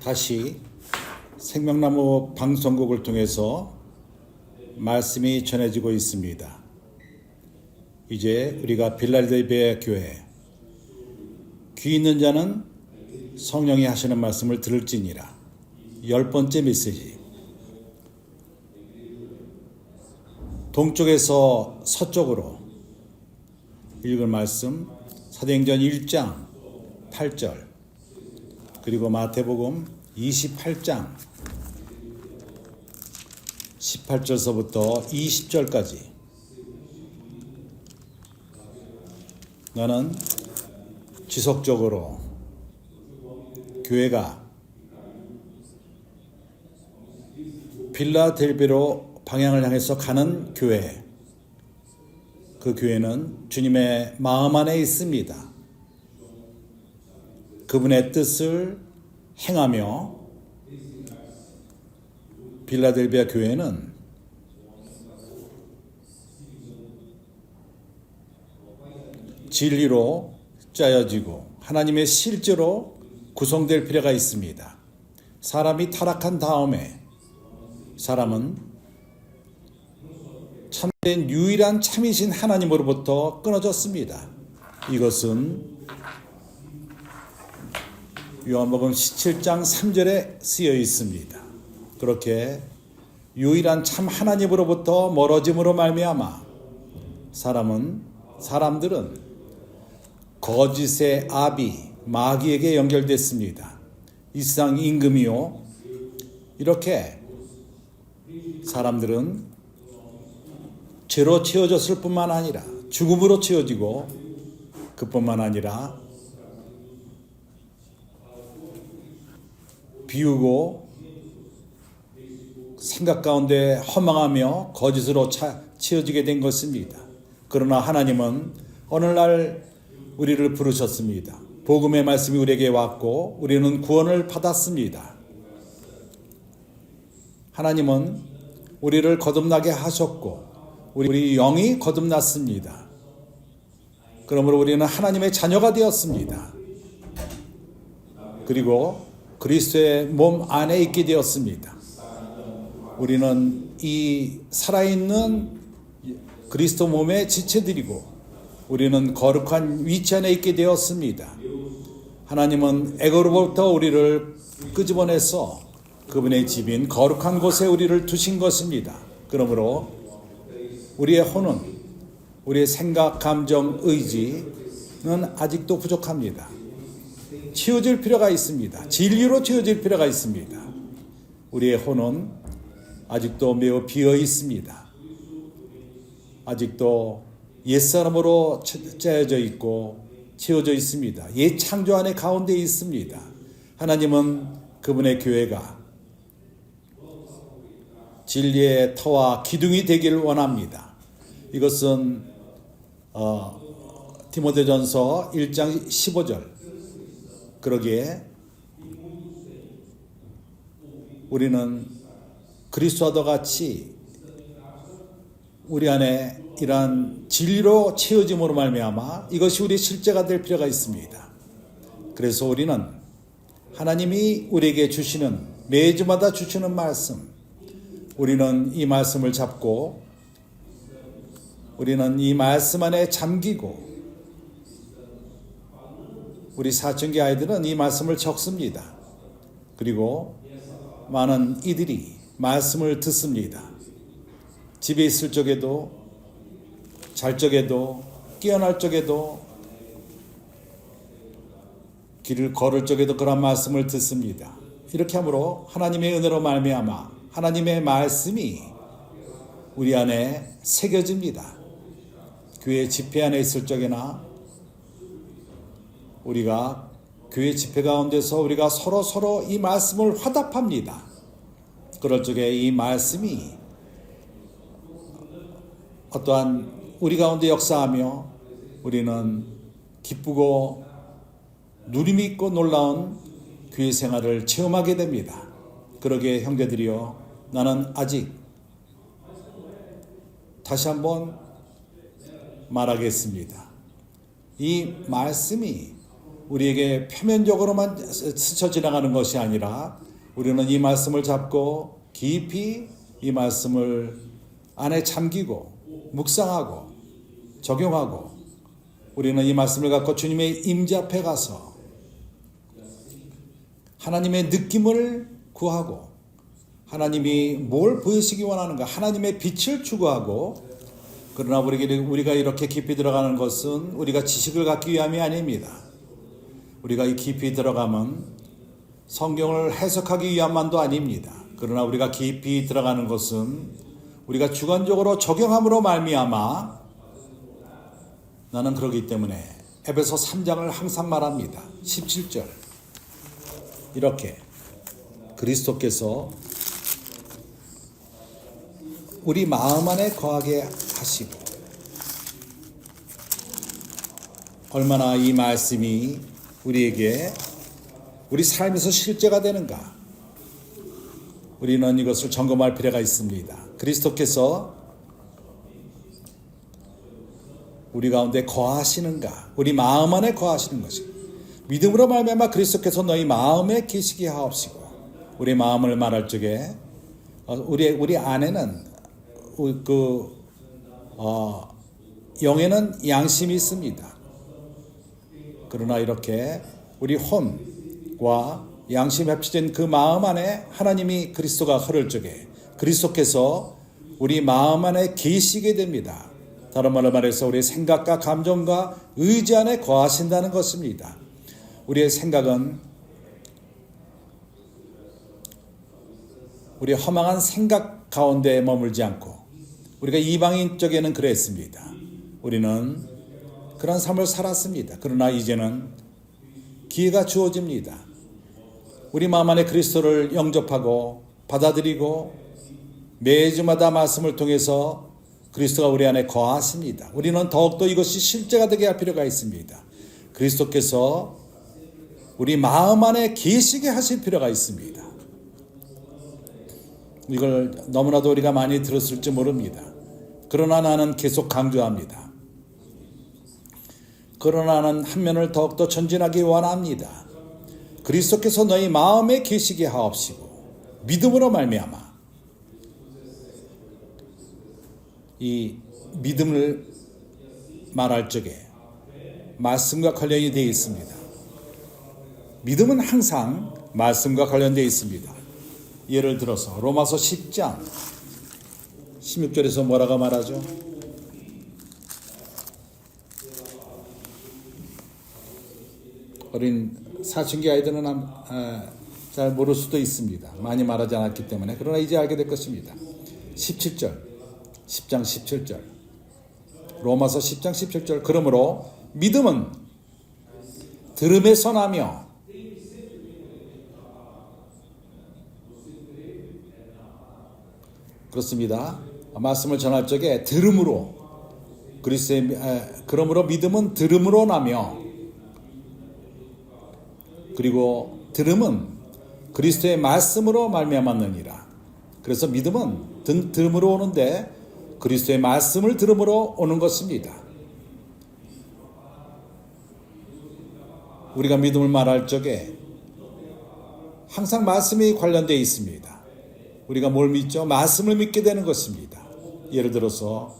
다시 생명나무 방송국을 통해서 말씀이 전해지고 있습니다. 이제 우리가 빌라델비아 교회 귀 있는 자는 성령이 하시는 말씀을 들을지니라 10번째 메시지. 동쪽에서 서쪽으로 읽을 말씀 사도행전 1장 8절 그리고 마태복음 28장 18절서부터 20절까지. 나는 지속적으로 교회가 빌라델비아로 방향을 향해서 가는 교회, 그 교회는 주님의 마음 안에 있습니다. 그분의 뜻을 행하며 빌라델비아 교회는 진리로 짜여지고 하나님의 실제로 구성될 필요가 있습니다. 사람이 타락한 다음에 사람은 참된 유일한 참이신 하나님으로부터 끊어졌습니다. 이것은 요한복음 17장 3절에 쓰여 있습니다. 그렇게 유일한 참 하나님으로부터 멀어짐으로 말미암아 사람들은 거짓의 아비 마귀에게 연결됐습니다. 이 세상 임금이요. 이렇게 사람들은 죄로 채워졌을 뿐만 아니라 죽음으로 채워지고 그뿐만 아니라 비우고 생각 가운데 허망하며 거짓으로 채워지게 된 것입니다. 그러나 하나님은 어느 날 우리를 부르셨습니다. 복음의 말씀이 우리에게 왔고 우리는 구원을 받았습니다. 하나님은 우리를 거듭나게 하셨고 우리 영이 거듭났습니다. 그러므로 우리는 하나님의 자녀가 되었습니다. 그리고 그리스도의 몸 안에 있게 되었습니다. 우리는 이 살아있는 그리스도 몸의 지체들이고 우리는 거룩한 위치 안에 있게 되었습니다. 하나님은 애고로부터 우리를 끄집어내서 그분의 집인 거룩한 곳에 우리를 두신 것입니다. 그러므로 우리의 혼은, 우리의 생각, 감정, 의지는 아직도 부족합니다. 치워질 필요가 있습니다. 진리로 치워질 필요가 있습니다. 우리의 혼은 아직도 매우 비어 있습니다. 아직도 옛사람으로 짜여져 있고 채워져 있습니다. 옛 창조 안에 가운데 있습니다. 하나님은 그분의 교회가 진리의 터와 기둥이 되기를 원합니다. 이것은 디모데전서 1장 15절. 그러기에 우리는 그리스도와도 같이 우리 안에 이러한 진리로 채워짐으로 말미암아 이것이 우리의 실제가 될 필요가 있습니다. 그래서 우리는 하나님이 우리에게 주시는 매주마다 주시는 말씀, 우리는 이 말씀을 잡고 우리는 이 말씀 안에 잠기고 우리 사춘기 아이들은 이 말씀을 적습니다. 그리고 많은 이들이 말씀을 듣습니다. 집에 있을 적에도 잘 적에도 깨어날 적에도 길을 걸을 적에도 그런 말씀을 듣습니다. 이렇게 함으로 하나님의 은혜로 말미암아 하나님의 말씀이 우리 안에 새겨집니다. 교회 집회 안에 있을 적에나 우리가 교회 집회 가운데서 우리가 서로 이 말씀을 화답합니다. 그럴 적에 이 말씀이 어떠한 우리 가운데 역사하며 우리는 기쁘고 누림이 있고 놀라운 교회 생활을 체험하게 됩니다. 그러기에 형제들이여, 나는 아직 다시 한번 말하겠습니다. 이 말씀이 우리에게 표면적으로만 스쳐 지나가는 것이 아니라 우리는 이 말씀을 잡고 깊이 이 말씀을 안에 잠기고 묵상하고 적용하고 우리는 이 말씀을 갖고 주님의 임재 앞에 가서 하나님의 느낌을 구하고 하나님이 뭘 보이시기 원하는가 하나님의 빛을 추구하고 그러나 우리가 이렇게 깊이 들어가는 것은 우리가 지식을 갖기 위함이 아닙니다. 우리가 이 깊이 들어가면 성경을 해석하기 위함만도 아닙니다. 그러나 우리가 깊이 들어가는 것은 우리가 주관적으로 적용함으로 말미암아 나는 그러기 때문에 에베소 3장을 항상 말합니다. 17절 이렇게 그리스도께서 우리 마음 안에 거하게 하시고 얼마나 이 말씀이 우리에게 우리 삶에서 실제가 되는가 우리는 이것을 점검할 필요가 있습니다. 그리스도께서 우리 가운데 거하시는가 우리 마음 안에 거하시는 것이 믿음으로 말미암아 그리스도께서 너희 마음에 계시게 하옵시고 우리 마음을 말할 적에 우리 안에는 영에는 양심이 있습니다. 그러나 이렇게 우리 혼과 양심이 합쳐진 그 마음 안에 하나님이 그리스도가 흐를 적에 그리스도께서 우리 마음 안에 계시게 됩니다. 다른 말로 말해서 우리의 생각과 감정과 의지 안에 거하신다는 것입니다. 우리의 생각은 우리의 허망한 생각 가운데 머물지 않고 우리가 이방인 쪽에는 그랬습니다. 우리는 그런 삶을 살았습니다. 그러나 이제는 기회가 주어집니다. 우리 마음 안에 그리스도를 영접하고 받아들이고 매주마다 말씀을 통해서 그리스도가 우리 안에 거하십니다. 우리는 더욱더 이것이 실제가 되게 할 필요가 있습니다. 그리스도께서 우리 마음 안에 계시게 하실 필요가 있습니다. 이걸 너무나도 우리가 많이 들었을지 모릅니다. 그러나 나는 계속 강조합니다. 그러나 나는 한 면을 더욱더 전진하기 원합니다. 그리스도께서 너희 마음에 계시게 하옵시고 믿음으로 말미암아 이 믿음을 말할 적에 말씀과 관련이 되어 있습니다. 믿음은 항상 말씀과 관련되어 있습니다. 예를 들어서 로마서 10장 16절에서 뭐라고 말하죠? 어린 사춘기 아이들은 잘 모를 수도 있습니다. 많이 말하지 않았기 때문에. 그러나 이제 알게 될 것입니다. 17절 10장 17절 로마서 10장 17절 그러므로 믿음은 들음에서 나며 그렇습니다. 말씀을 전할 적에 들음으로 그러므로 믿음은 들음으로 나며 그리고 들음은 그리스도의 말씀으로 말미암았느니라. 그래서 믿음은 들음으로 오는데 그리스도의 말씀을 들음으로 오는 것입니다. 우리가 믿음을 말할 적에 항상 말씀이 관련되어 있습니다. 우리가 뭘 믿죠? 말씀을 믿게 되는 것입니다. 예를 들어서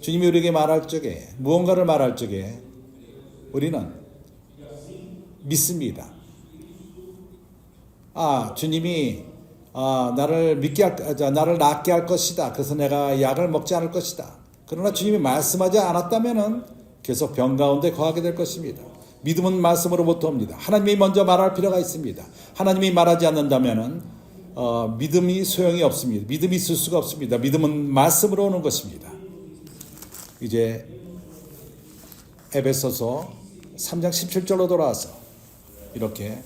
주님이 우리에게 말할 적에 무언가를 말할 적에 우리는 믿습니다. 주님이 나를 낫게 할 것이다. 그래서 내가 약을 먹지 않을 것이다. 그러나 주님이 말씀하지 않았다면은 계속 병 가운데 거하게 될 것입니다. 믿음은 말씀으로부터 옵니다. 하나님이 먼저 말할 필요가 있습니다. 하나님이 말하지 않는다면은 믿음이 소용이 없습니다. 믿음이 있을 수가 없습니다. 믿음은 말씀으로 오는 것입니다. 이제 에베소서 3장 17절로 돌아와서 이렇게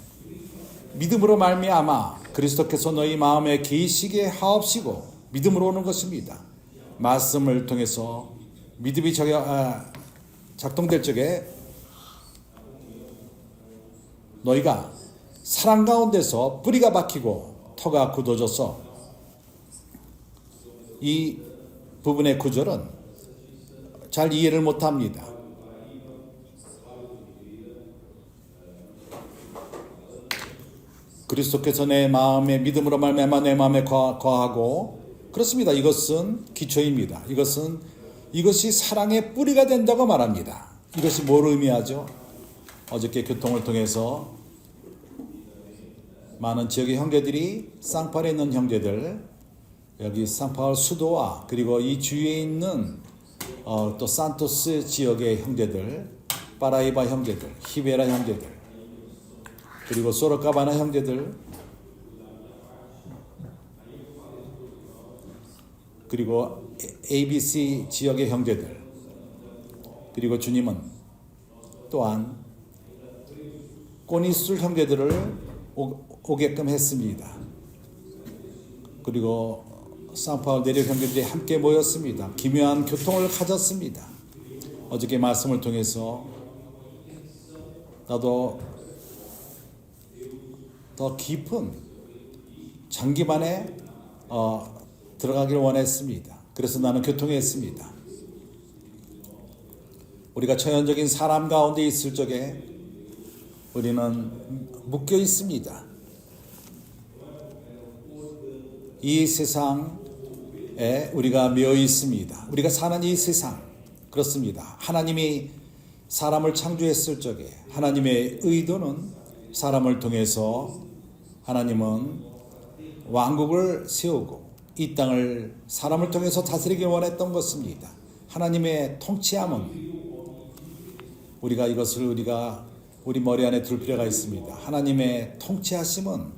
믿음으로 말미암아 그리스도께서 너희 마음에 계시게 하옵시고 믿음으로 오는 것입니다. 말씀을 통해서 믿음이 작동될 적에 너희가 사랑 가운데서 뿌리가 박히고 터가 굳어져서 이 부분의 구절은 잘 이해를 못합니다. 그리스도께서 내 마음에 믿음으로 말미암아 내 마음에 거하고, 그렇습니다. 이것은 기초입니다. 이것이 사랑의 뿌리가 된다고 말합니다. 이것이 뭘 의미하죠? 어저께 교통을 통해서 많은 지역의 형제들이, 쌍파울에 있는 형제들, 여기 쌍파울 수도와 그리고 이 주위에 있는 또 산토스 지역의 형제들, 파라이바 형제들, 히베라 형제들, 그리고 소르카바나 형제들, 그리고 ABC 지역의 형제들, 그리고 주님은 또한 꼬니술 형제들을 오게끔 했습니다. 그리고 상파울 내륙 형제들이 함께 모였습니다. 기묘한 교통을 가졌습니다. 어저께 말씀을 통해서 나도 더 깊은 장기만에 들어가기를 원했습니다. 그래서 나는 교통했습니다. 우리가 처연적인 사람 가운데 있을 적에 우리는 묶여 있습니다. 이 세상에 우리가 매여 있습니다. 우리가 사는 이 세상, 그렇습니다. 하나님이 사람을 창조했을 적에 하나님의 의도는 사람을 통해서 하나님은 왕국을 세우고 이 땅을 사람을 통해서 다스리기 원했던 것입니다. 하나님의 통치함은 우리가 우리 머리 안에 둘 필요가 있습니다. 하나님의 통치하심은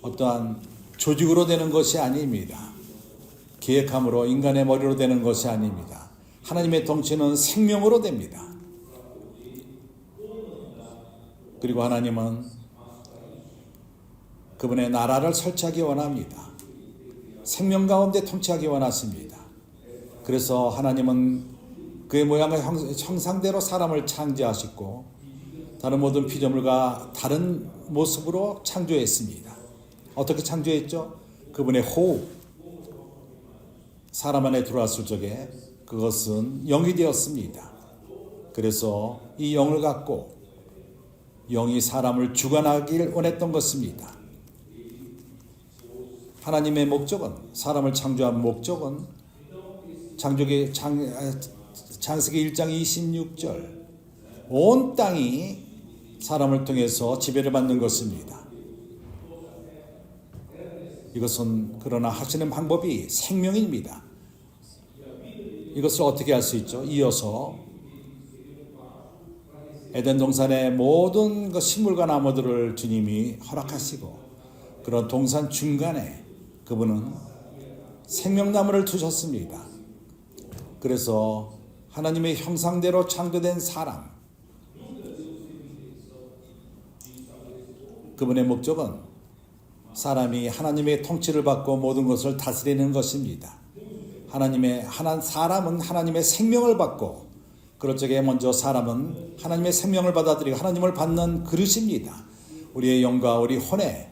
어떠한 조직으로 되는 것이 아닙니다. 계획함으로 인간의 머리로 되는 것이 아닙니다. 하나님의 통치는 생명으로 됩니다. 그리고 하나님은 그분의 나라를 설치하기 원합니다. 생명 가운데 통치하기 원하십니다. 그래서 하나님은 그의 모양과 형상대로 사람을 창조하셨고 다른 모든 피조물과 다른 모습으로 창조했습니다. 어떻게 창조했죠? 그분의 호흡, 사람 안에 들어왔을 적에 그것은 영이 되었습니다. 그래서 이 영을 갖고 영이 사람을 주관하길 원했던 것입니다. 하나님의 목적은, 사람을 창조한 목적은 창세기 1장 26절 온 땅이 사람을 통해서 지배를 받는 것입니다. 이것은 그러나 하시는 방법이 생명입니다. 이것을 어떻게 할 수 있죠? 이어서 에덴 동산의 모든 그 식물과 나무들을 주님이 허락하시고 그런 동산 중간에 그분은 생명나무를 두셨습니다. 그래서 하나님의 형상대로 창조된 사람, 그분의 목적은 사람이 하나님의 통치를 받고 모든 것을 다스리는 것입니다. 사람은 하나님의 생명을 받고 그럴 적에 먼저 사람은 하나님의 생명을 받아들이고 하나님을 받는 그릇입니다. 우리의 영과 우리 혼에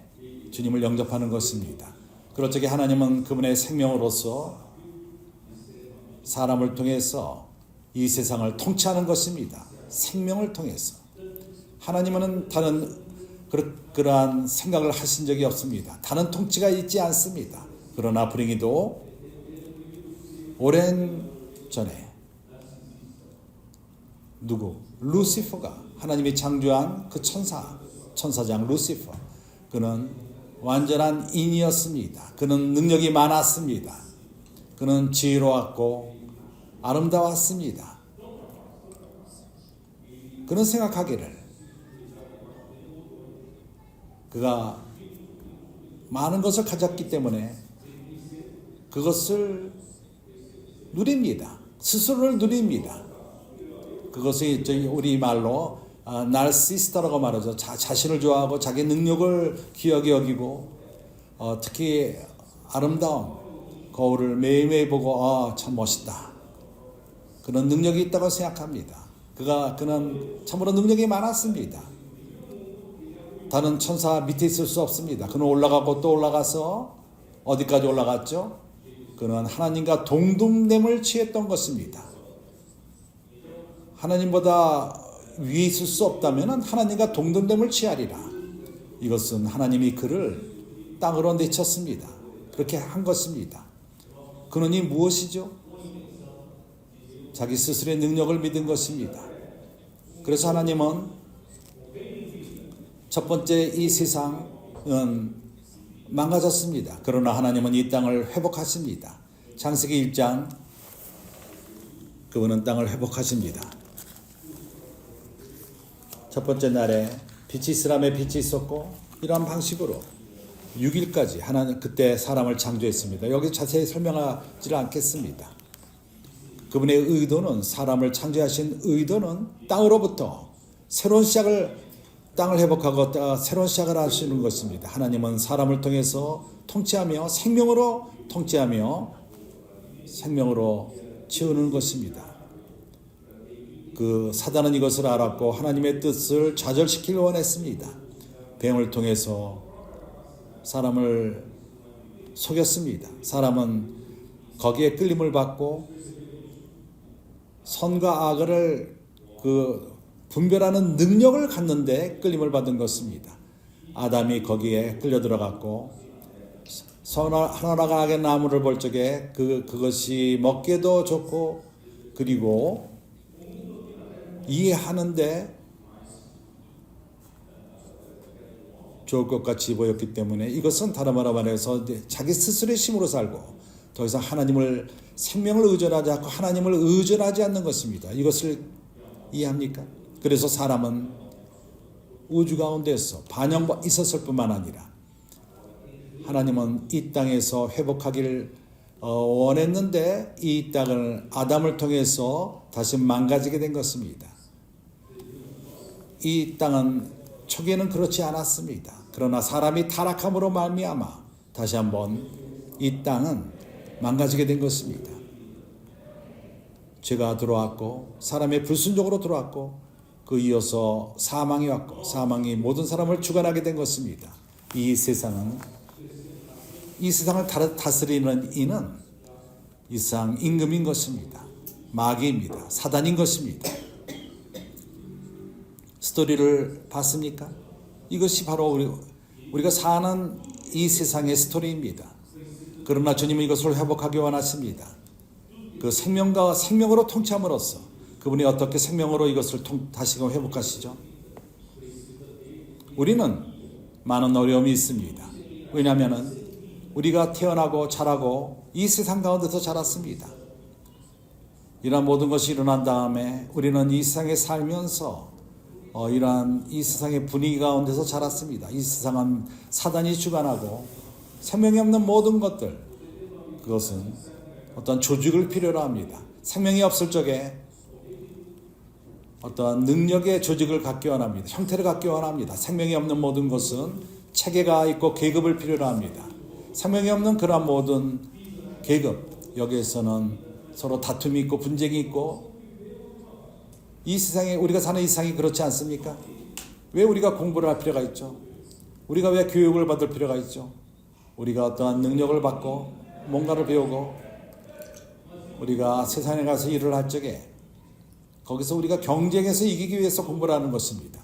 주님을 영접하는 것입니다. 그럴 적에 하나님은 그분의 생명으로서 사람을 통해서 이 세상을 통치하는 것입니다. 생명을 통해서. 하나님은 다른 그러한 생각을 하신 적이 없습니다. 다른 통치가 있지 않습니다. 그러나 불행히도 오랜 전에 루시퍼가 하나님이 창조한 그 천사장 루시퍼, 그는 완전한 인이었습니다. 그는 능력이 많았습니다. 그는 지혜로웠고 아름다웠습니다. 그는 생각하기를 그가 많은 것을 가졌기 때문에 그것을 누립니다. 스스로를 누립니다. 그것이 우리 말로 날시스타라고 말하죠. 자신을 좋아하고 자기 능력을 귀하게 여기고 특히 아름다운 거울을 매일매일 보고 참 멋있다. 그런 능력이 있다고 생각합니다. 그는 참으로 능력이 많았습니다. 다른 천사 밑에 있을 수 없습니다. 그는 올라가고 또 올라가서 어디까지 올라갔죠? 그는 하나님과 동등됨을 취했던 것입니다. 하나님보다 위에 있을 수 없다면 하나님과 동등됨을 취하리라. 이것은 하나님이 그를 땅으로 내쳤습니다. 그렇게 한 것입니다. 근원이 무엇이죠? 자기 스스로의 능력을 믿은 것입니다. 그래서 하나님은 첫 번째 이 세상은 망가졌습니다. 그러나 하나님은 이 땅을 회복하십니다. 창세기 1장 그분은 땅을 회복하십니다. 첫 번째 날에 빛이 있으라며 빛이 있었고 이러한 방식으로 6일까지 하나님 그때 사람을 창조했습니다. 여기 자세히 설명하지 않겠습니다. 그분의 의도는 사람을 창조하신 의도는 땅으로부터 새로운 시작을 땅을 회복하고 새로운 시작을 하시는 것입니다. 하나님은 사람을 통해서 통치하며 생명으로 통치하며 생명으로 채우는 것입니다. 그 사단은 이것을 알았고 하나님의 뜻을 좌절시키려 원했습니다. 뱀을 통해서 사람을 속였습니다. 사람은 거기에 끌림을 받고 선과 악을 분별하는 능력을 갖는데 끌림을 받은 것입니다. 아담이 거기에 끌려 들어갔고 선악과 악의 나무를 볼 적에 그것이 먹기도 좋고 그리고 이해하는데 좋을 것 같이 보였기 때문에 이것은 다른 말로 말해서 자기 스스로의 힘으로 살고 더 이상 하나님을 생명을 의존하지 않고 하나님을 의존하지 않는 것입니다. 이것을 이해합니까? 그래서 사람은 우주 가운데서 반영 있었을 뿐만 아니라 하나님은 이 땅에서 회복하기를 원했는데 이 땅을 아담을 통해서 다시 망가지게 된 것입니다. 이 땅은 초기에는 그렇지 않았습니다. 그러나 사람이 타락함으로 말미암아 다시 한번 이 땅은 망가지게 된 것입니다. 죄가 들어왔고 사람의 불순종으로 들어왔고 그 이어서 사망이 왔고 사망이 모든 사람을 주관하게 된 것입니다. 이 세상을 다스리는 이는 이 세상 임금인 것입니다. 마귀입니다. 사단인 것입니다. 스토리를 봤습니까? 이것이 바로 우리가 사는 이 세상의 스토리입니다. 그러나 주님은 이것을 회복하기 원하십니다. 그 생명과 생명으로 통치함으로써 그분이 어떻게 생명으로 이것을 다시금 회복하시죠? 우리는 많은 어려움이 있습니다. 왜냐하면 우리가 태어나고 자라고 이 세상 가운데서 자랐습니다. 이러한 모든 것이 일어난 다음에 우리는 이 세상에 살면서 이러한 이 세상의 분위기 가운데서 자랐습니다. 이 세상은 사단이 주관하고 생명이 없는 모든 것들, 그것은 어떤 조직을 필요로 합니다. 생명이 없을 적에 어떤 능력의 조직을 갖기 원합니다. 형태를 갖기 원합니다. 생명이 없는 모든 것은 체계가 있고 계급을 필요로 합니다. 생명이 없는 그러한 모든 계급, 여기에서는 서로 다툼이 있고 분쟁이 있고 이 세상에 우리가 사는 이 세상이 그렇지 않습니까? 왜 우리가 공부를 할 필요가 있죠? 우리가 왜 교육을 받을 필요가 있죠? 우리가 어떠한 능력을 받고 뭔가를 배우고 우리가 세상에 가서 일을 할 적에 거기서 우리가 경쟁에서 이기기 위해서 공부를 하는 것입니다.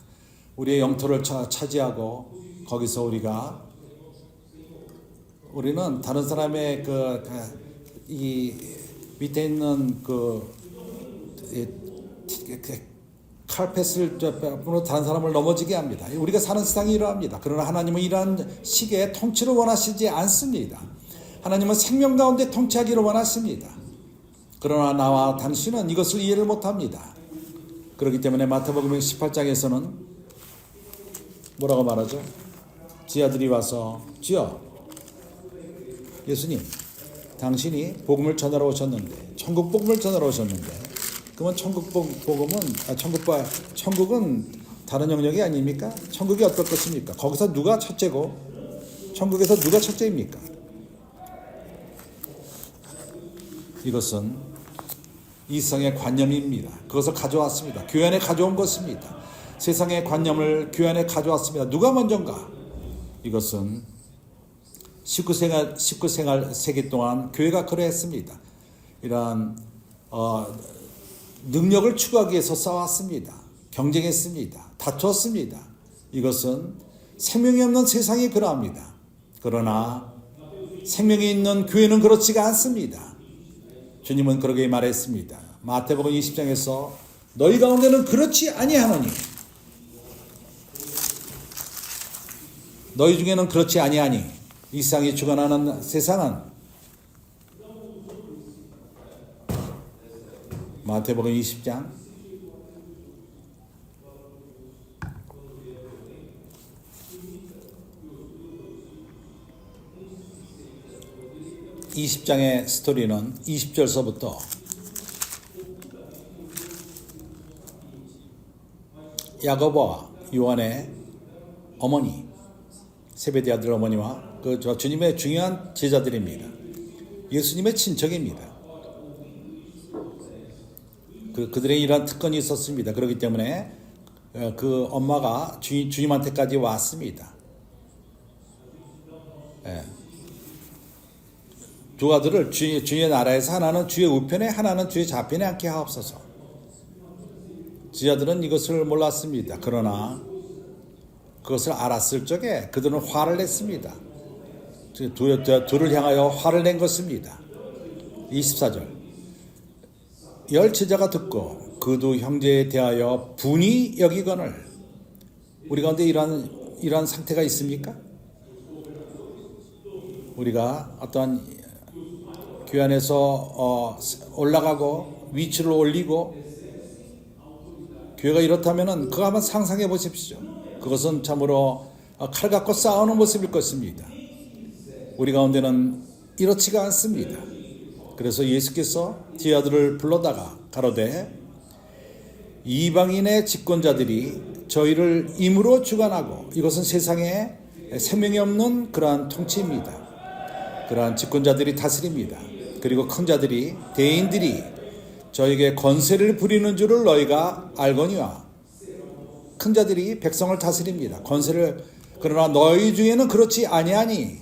우리의 영토를 차지하고 거기서 우리는 다른 사람의 이 밑에 있는 칼펫을 다른 사람을 넘어지게 합니다. 우리가 사는 세상이 이러합니다. 그러나 하나님은 이러한 식의 통치를 원하시지 않습니다. 하나님은 생명 가운데 통치하기를 원하십니다. 그러나 나와 당신은 이것을 이해를 못합니다. 그렇기 때문에 마태복음 18장에서는 뭐라고 말하죠? 지아들이 와서 주여, 예수님, 당신이 복음을 전하러 오셨는데, 천국 복음을 전하러 오셨는데, 그러면 천국은 다른 영역이 아닙니까? 천국이 어떨 것입니까? 거기서 누가 첫째고, 천국에서 누가 첫째입니까? 이것은 이 세상의 관념입니다. 그것을 가져왔습니다. 교회 안에 가져온 것입니다. 세상의 관념을 교회 안에 가져왔습니다. 누가 먼저인가? 이것은 19세기 동안 교회가 그러했습니다. 이러한 능력을 추구하기 위해서 싸웠습니다. 경쟁했습니다. 다투었습니다. 이것은 생명이 없는 세상이 그러합니다. 그러나 생명이 있는 교회는 그렇지가 않습니다. 주님은 그러게 말했습니다. 마태복음 20장에서 너희 가운데는 그렇지 아니하노니 너희 중에는 그렇지 아니하니 이 세상이 주관하는 세상은 마태복음 20장 20장의 스토리는 20절서부터 야고보와 요한의 어머니 세베대 아들 어머니와 주님의 중요한 제자들입니다. 예수님의 친척입니다. 그들의 이러한 특권이 있었습니다. 그렇기 때문에 그 엄마가 주님한테까지 왔습니다. 예. 두 아들을 주의 나라에서 하나는 주의 우편에 하나는 주의 좌편에 앉게 하옵소서. 제자들은 이것을 몰랐습니다. 그러나 그것을 알았을 적에 그들은 화를 냈습니다. 둘을 향하여 화를 낸 것입니다. 24절 열 제자가 듣고 그 두 형제에 대하여 분이 여기거늘. 우리 가운데 이러한 상태가 있습니까? 우리가 어떤 교회 안에서 올라가고 위치를 올리고 교회가 이렇다면 그거 한번 상상해 보십시오. 그것은 참으로 칼 갖고 싸우는 모습일 것입니다. 우리 가운데는 이렇지가 않습니다. 그래서 예수께서 제자들을 불러다가 가로되 이방인의 집권자들이 저희를 임으로 주관하고 이것은 세상에 생명이 없는 그러한 통치입니다. 그러한 집권자들이 다스립니다. 그리고 큰 자들이 대인들이 저에게 권세를 부리는 줄을 너희가 알거니와. 큰 자들이 백성을 다스립니다. 권세를. 그러나 너희 중에는 그렇지 아니하니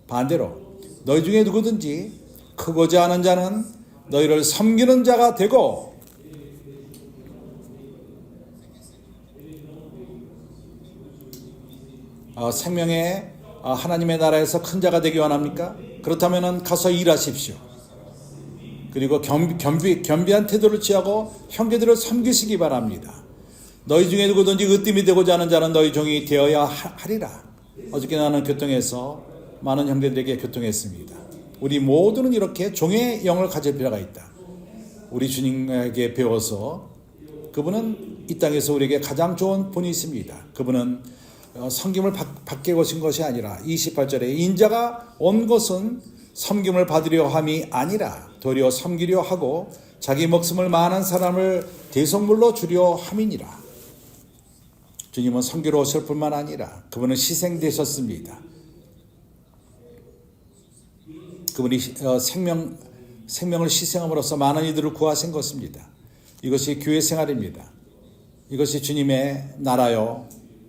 반대로 너희 중에 누구든지 크고자 하는 자는 너희를 섬기는 자가 되고 생명의 하나님의 나라에서 큰 자가 되기 원합니까? 그렇다면 가서 일하십시오. 그리고 겸비한 태도를 취하고 형제들을 섬기시기 바랍니다. 너희 중에 누구든지 으뜸이 되고자 하는 자는 너희 종이 되어야 하리라. 어저께 나는 교통에서 많은 형제들에게 교통했습니다. 우리 모두는 이렇게 종의 영을 가질 필요가 있다. 우리 주님에게 배워서 그분은 이 땅에서 우리에게 가장 좋은 분이 있습니다. 그분은 섬김을 받게 오신 것이 아니라 28절에 인자가 온 것은 섬김을 받으려 함이 아니라 도리어 섬기려 하고 자기 목숨을 많은 사람을 대속물로 주려 함이니라. 주님은 섬기러 오실 뿐만 아니라 그분은 희생되셨습니다. 그분이 생명을 희생함으로써 많은 이들을 구하신 것입니다. 이것이 교회 생활입니다. 이것이 주님의 나라요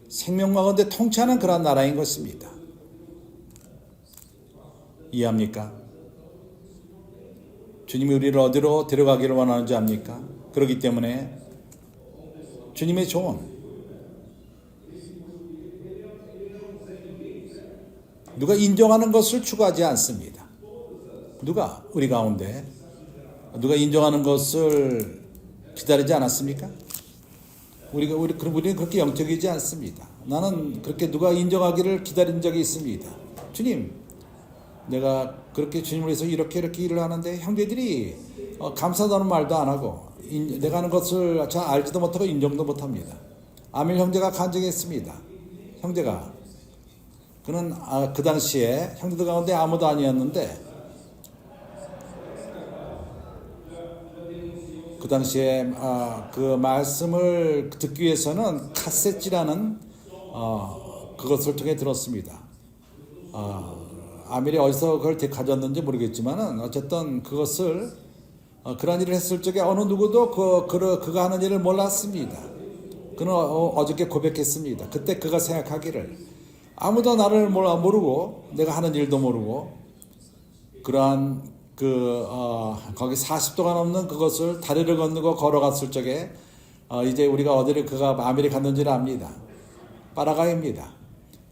생명 가운데 통치하는 그런 나라인 것입니다. 이해합니까? 주님이 우리를 어디로 데려가기를 원하는지 압니까? 그렇기 때문에 주님의 종은 누가 인정하는 것을 추구하지 않습니다. 누가 우리 가운데 누가 인정하는 것을 기다리지 않았습니까? 우리는 그렇게 영적이지 않습니다. 나는 그렇게 누가 인정하기를 기다린 적이 있습니다. 주님, 내가 그렇게 주님을 위해서 이렇게 일을 하는데 형제들이 감사하다는 말도 안 하고 내가 하는 것을 잘 알지도 못하고 인정도 못합니다. 아밀 형제가 간증했습니다. 형제가 그는 그 당시에 형제들 가운데 아무도 아니었는데 그 당시에 그 말씀을 듣기 위해서는 카세트라는 그것을 통해 들었습니다. 아밀이 어디서 그걸 가졌는지 모르겠지만은 어쨌든 그것을 그런 일을 했을 적에 어느 누구도 그가 하는 일을 몰랐습니다. 그는 어저께 고백했습니다. 그때 그가 생각하기를 아무도 나를 모르고 내가 하는 일도 모르고 그러한 거기 40도가 넘는 그것을 다리를 건너고 걸어갔을 적에 이제 우리가 어디를 그가 아밀이 갔는지를 압니다. 파라과이입니다.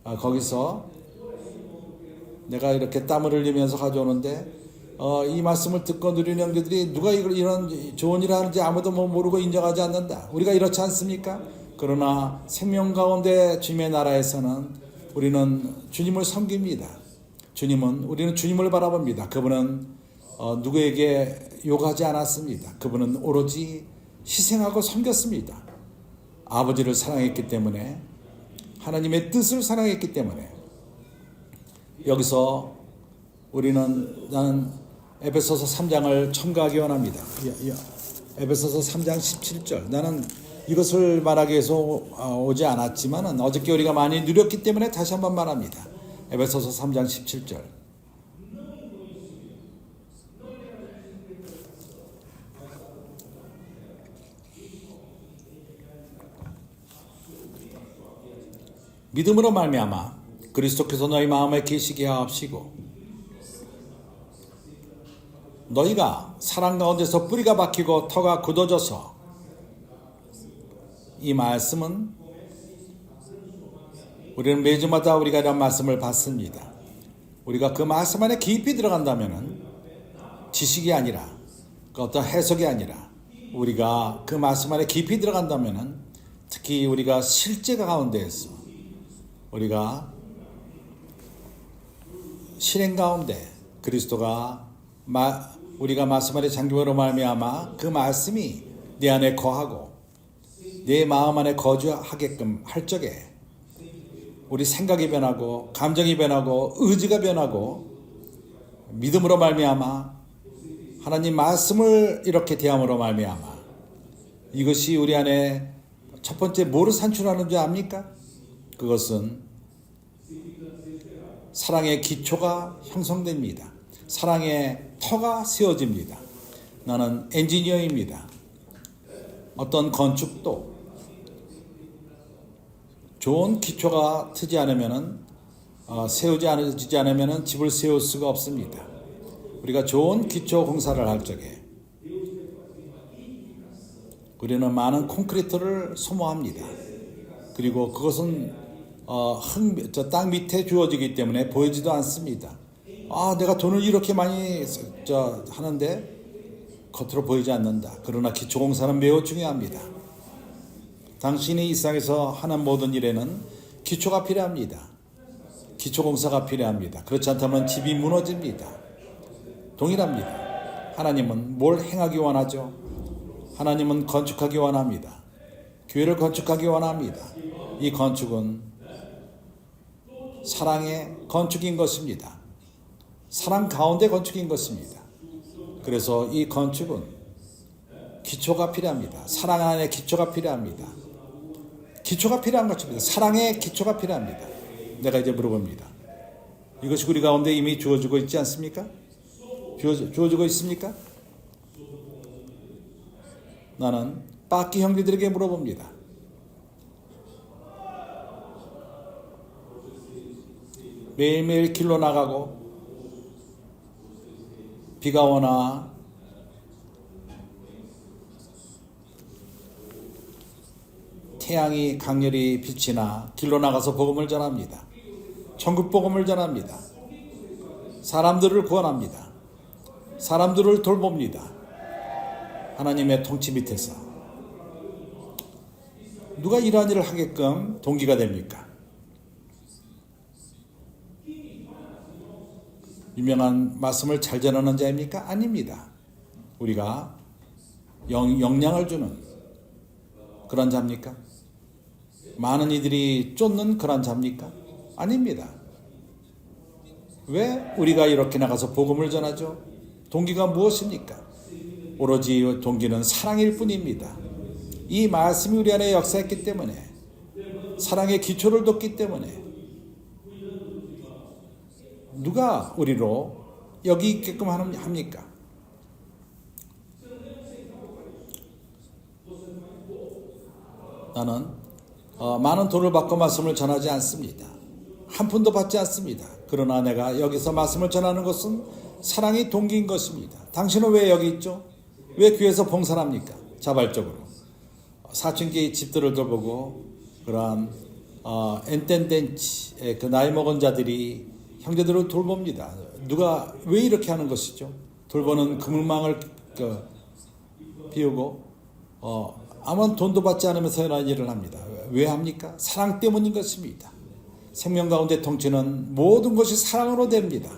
거기서 내가 이렇게 땀을 흘리면서 가져오는데 이 말씀을 듣고 누리는 형제들이 누가 이런 좋은 일을 하는지 아무도 모르고 인정하지 않는다. 우리가 이렇지 않습니까? 그러나 생명 가운데 주님의 나라에서는 우리는 주님을 섬깁니다. 우리는 주님을 바라봅니다. 그분은 누구에게 요구하지 않았습니다. 그분은 오로지 희생하고 섬겼습니다. 아버지를 사랑했기 때문에, 하나님의 뜻을 사랑했기 때문에. 여기서 나는 에베소서 3장을 첨가하기 원합니다. 에베소서 3장 17절. 나는 이것을 말하기 위해서 오지 않았지만 어저께 우리가 많이 누렸기 때문에 다시 한번 말합니다. 에베소서 3장 17절. 믿음으로 말미암아 그리스도께서 너희 마음에 계시게 하옵시고 너희가 사랑 가운데서 뿌리가 박히고 터가 굳어져서. 이 말씀은 우리는 매주마다 우리가 이런 말씀을 받습니다. 우리가 그 말씀 안에 깊이 들어간다면 지식이 아니라 어떤 해석이 아니라 우리가 그 말씀 안에 깊이 들어간다면 특히 우리가 실제 가운데에서 우리가 실행 가운데 그리스도가 우리가 말씀 안에 잠김으로 말미암아 그 말씀이 내 안에 거하고 내 마음 안에 거주하게끔 할 적에 우리 생각이 변하고 감정이 변하고 의지가 변하고 믿음으로 말미암아 하나님 말씀을 이렇게 대함으로 말미암아 이것이 우리 안에 첫 번째 뭐를 산출하는 줄 압니까? 그것은 사랑의 기초가 형성됩니다. 사랑의 터가 세워집니다. 나는 엔지니어입니다. 어떤 건축도 좋은 기초가 트지 않으면은 세우지 않으면은 집을 세울 수가 없습니다. 우리가 좋은 기초 공사를 할 적에 우리는 많은 콘크리트를 소모합니다. 그리고 그것은 땅 밑에 주어지기 때문에 보이지도 않습니다. 내가 돈을 이렇게 많이 하는데 겉으로 보이지 않는다. 그러나 기초공사는 매우 중요합니다. 당신이 이 세상에서 하는 모든 일에는 기초가 필요합니다. 기초공사가 필요합니다. 그렇지 않다면 집이 무너집니다. 동일합니다. 하나님은 뭘 행하기 원하죠? 하나님은 건축하기 원합니다. 교회를 건축하기 원합니다. 이 건축은 사랑의 건축인 것입니다. 사랑 가운데 건축인 것입니다. 그래서 이 건축은 기초가 필요합니다. 사랑 안에 기초가 필요합니다. 기초가 필요한 것입니다. 사랑의 기초가 필요합니다. 내가 이제 물어봅니다. 이것이 우리 가운데 이미 주어지고 있지 않습니까? 주어지고 있습니까? 나는 빠끼 형제들에게 물어봅니다. 매일매일 길로 나가고 비가 오나 태양이 강렬히 비치나 길로 나가서 복음을 전합니다. 천국 복음을 전합니다. 사람들을 구원합니다. 사람들을 돌봅니다. 하나님의 통치 밑에서 누가 이러한 일을 하게끔 동기가 됩니까? 유명한 말씀을 잘 전하는 자입니까? 아닙니다. 우리가 영향을 주는 그런 자입니까? 많은 이들이 쫓는 그런 자입니까? 아닙니다. 왜 우리가 이렇게 나가서 복음을 전하죠? 동기가 무엇입니까? 오로지 동기는 사랑일 뿐입니다. 이 말씀이 우리 안에 역사했기 때문에, 사랑의 기초를 뒀기 때문에 누가 우리로 여기 있게끔 합니까? 나는 많은 돈을 받고 말씀을 전하지 않습니다. 한 푼도 받지 않습니다. 그러나 내가 여기서 말씀을 전하는 것은 사랑이 동기인 것입니다. 당신은 왜 여기 있죠? 왜 교회에서 봉사합니까? 자발적으로 사춘기 집들을 돌보고 그러한 엔텐덴치 그 나이 먹은 자들이 형제들을 돌봅니다. 누가 왜 이렇게 하는 것이죠? 돌보는 그물망을 비우고 아무런 돈도 받지 않으면서 이런 일을 합니다. 왜 합니까? 사랑 때문인 것입니다. 생명 가운데 통치는 모든 것이 사랑으로 됩니다.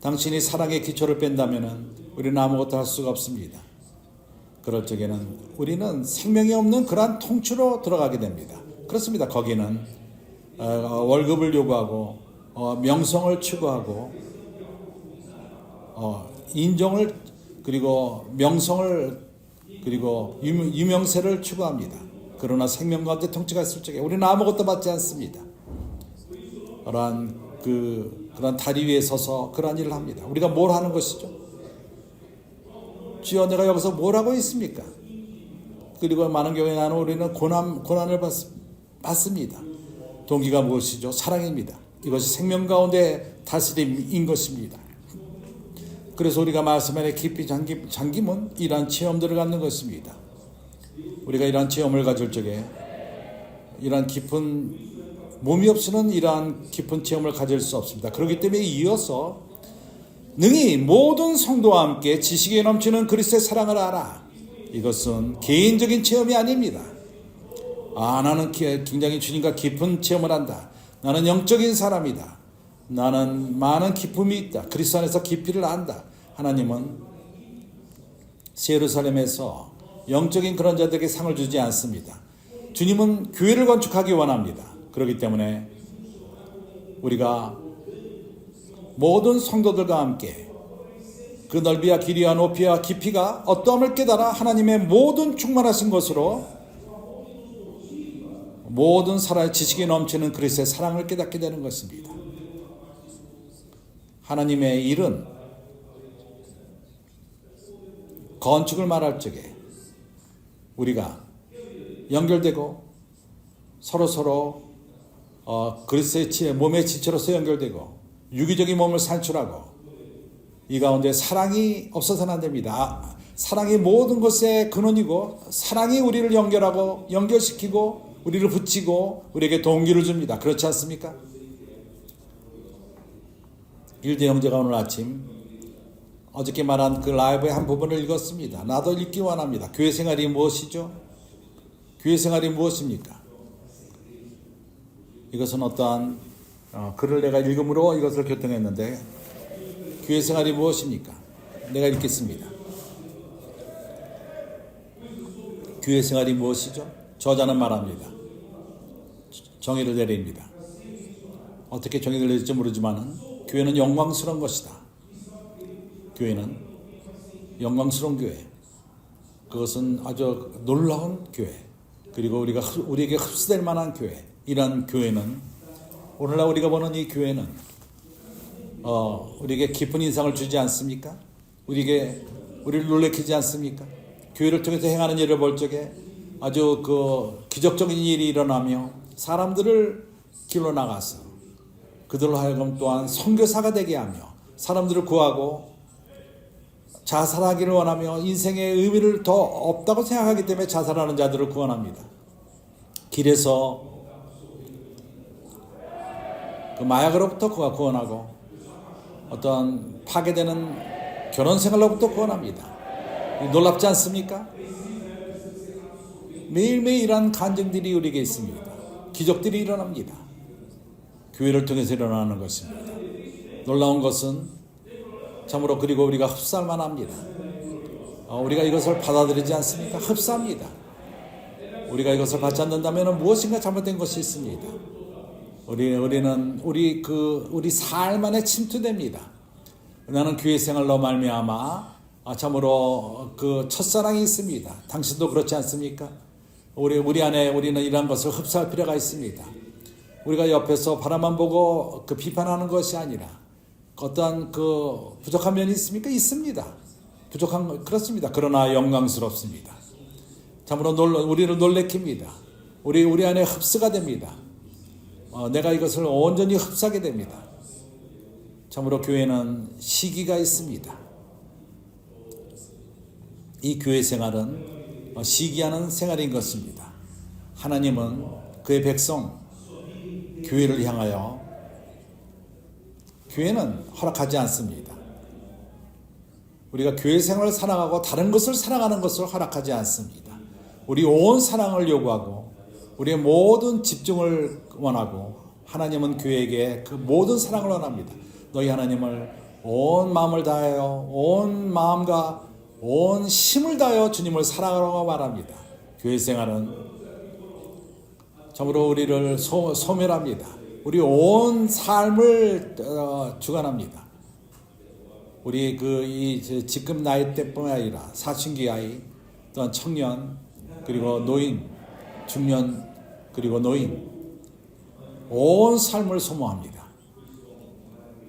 당신이 사랑의 기초를 뺀다면 우리는 아무것도 할 수가 없습니다. 그럴 적에는 우리는 생명이 없는 그러한 통치로 들어가게 됩니다. 그렇습니다. 거기는 월급을 요구하고 명성을 추구하고 인정을 그리고 명성을 그리고 유명세를 추구합니다. 그러나 생명 가운데 통치가 있을 적에 우리는 아무것도 받지 않습니다. 그런 다리 위에 서서 그러한 일을 합니다. 우리가 뭘 하는 것이죠? 주여 내가 여기서 뭘 하고 있습니까? 그리고 많은 경우에 우리는 고난을 받습니다. 동기가 무엇이죠? 사랑입니다. 이것이 생명 가운데 다스림인 것입니다. 그래서 우리가 말씀 안에 깊이 잠기면 이러한 체험들을 갖는 것입니다. 우리가 이러한 체험을 가질 적에 이러한 깊은 몸이 없이는 이러한 깊은 체험을 가질 수 없습니다. 그렇기 때문에 이어서 능히 모든 성도와 함께 지식에 넘치는 그리스도의 사랑을 알아. 이것은 개인적인 체험이 아닙니다. 나는 굉장히 주님과 깊은 체험을 한다. 나는 영적인 사람이다. 나는 많은 기쁨이 있다. 그리스도 안에서 깊이를 안다. 하나님은 새 예루살렘에서 영적인 그런 자들에게 상을 주지 않습니다. 주님은 교회를 건축하기 원합니다. 그렇기 때문에 우리가 모든 성도들과 함께 그 넓이와 길이와 높이와 깊이가 어떠함을 깨달아 하나님의 모든 충만하신 것으로 모든 사람의 지식이 넘치는 그리스도의 사랑을 깨닫게 되는 것입니다. 하나님의 일은 건축을 말할 적에 우리가 연결되고 서로 그리스도의 몸의 지체로서 연결되고 유기적인 몸을 산출하고 이 가운데 사랑이 없어서는 안 됩니다. 사랑이 모든 것의 근원이고 사랑이 우리를 연결하고 연결시키고 우리를 붙이고 우리에게 동기를 줍니다. 그렇지 않습니까? 일대 형제가 오늘 아침 어저께 말한 그 라이브의 한 부분을 읽었습니다. 나도 읽기 원합니다. 교회 생활이 무엇이죠? 교회 생활이 무엇입니까? 이것은 어떠한 글을 내가 읽음으로 이것을 결정했는데 교회 생활이 무엇입니까? 내가 읽겠습니다. 교회 생활이 무엇이죠? 저자는 말합니다. 정의를 내립니다. 어떻게 정의를 내릴지 모르지만 교회는 영광스러운 것이다. 교회는 영광스러운 교회. 그것은 아주 놀라운 교회. 그리고 우리에게 흡수될 만한 교회. 이런 교회는 오늘날 우리가 보는 이 교회는 우리에게 깊은 인상을 주지 않습니까? 우리를 놀래키지 않습니까? 교회를 통해서 행하는 일을 볼 적에 아주 기적적인 일이 일어나며 사람들을 길로 나가서 그들로 하여금 또한 선교사가 되게 하며 사람들을 구하고 자살하기를 원하며 인생의 의미를 더 없다고 생각하기 때문에 자살하는 자들을 구원합니다. 길에서 그 마약으로부터 그가 구원하고 어떤 파괴되는 결혼생활로부터 구원합니다. 놀랍지 않습니까? 매일매일 이러한 간증들이 우리에게 있습니다. 기적들이 일어납니다. 교회를 통해서 일어나는 것입니다. 놀라운 것은 참으로 그리고 우리가 흡수할 만합니다. 우리가 이것을 받아들이지 않습니까? 흡수합니다. 우리가 이것을 받지 않는다면 무엇인가 잘못된 것이 있습니다. 우리는 우리 삶 안에 침투됩니다. 나는 교회 생활로 말미암아 참으로 그 첫사랑이 있습니다. 당신도 그렇지 않습니까? 우리 안에 우리는 이러한 것을 흡수할 필요가 있습니다. 우리가 옆에서 바라만 보고 비판하는 것이 아니라 어떠한 부족한 면이 있습니까? 있습니다. 그렇습니다. 그러나 영광스럽습니다. 참으로 우리를 놀래킵니다. 우리 안에 흡수가 됩니다. 내가 이것을 온전히 흡수하게 됩니다. 참으로 교회는 시기가 있습니다. 이 교회 생활은 시기하는 생활인 것입니다. 하나님은 그의 백성 교회를 향하여 교회는 허락하지 않습니다. 우리가 교회 생활을 사랑하고 다른 것을 사랑하는 것을 허락하지 않습니다. 우리 온 사랑을 요구하고 우리의 모든 집중을 원하고 하나님은 교회에게 그 모든 사랑을 원합니다. 너희 하나님을 온 마음을 다하여 온 마음과 온 힘을 다하여 주님을 사랑하라고 말합니다. 교회 생활은 참으로 우리를 소멸합니다. 우리 온 삶을 주관합니다. 우리 이 지금 나이 때뿐만 아니라 사춘기 아이, 또한 청년, 그리고 노인, 중년, 그리고 노인, 온 삶을 소모합니다.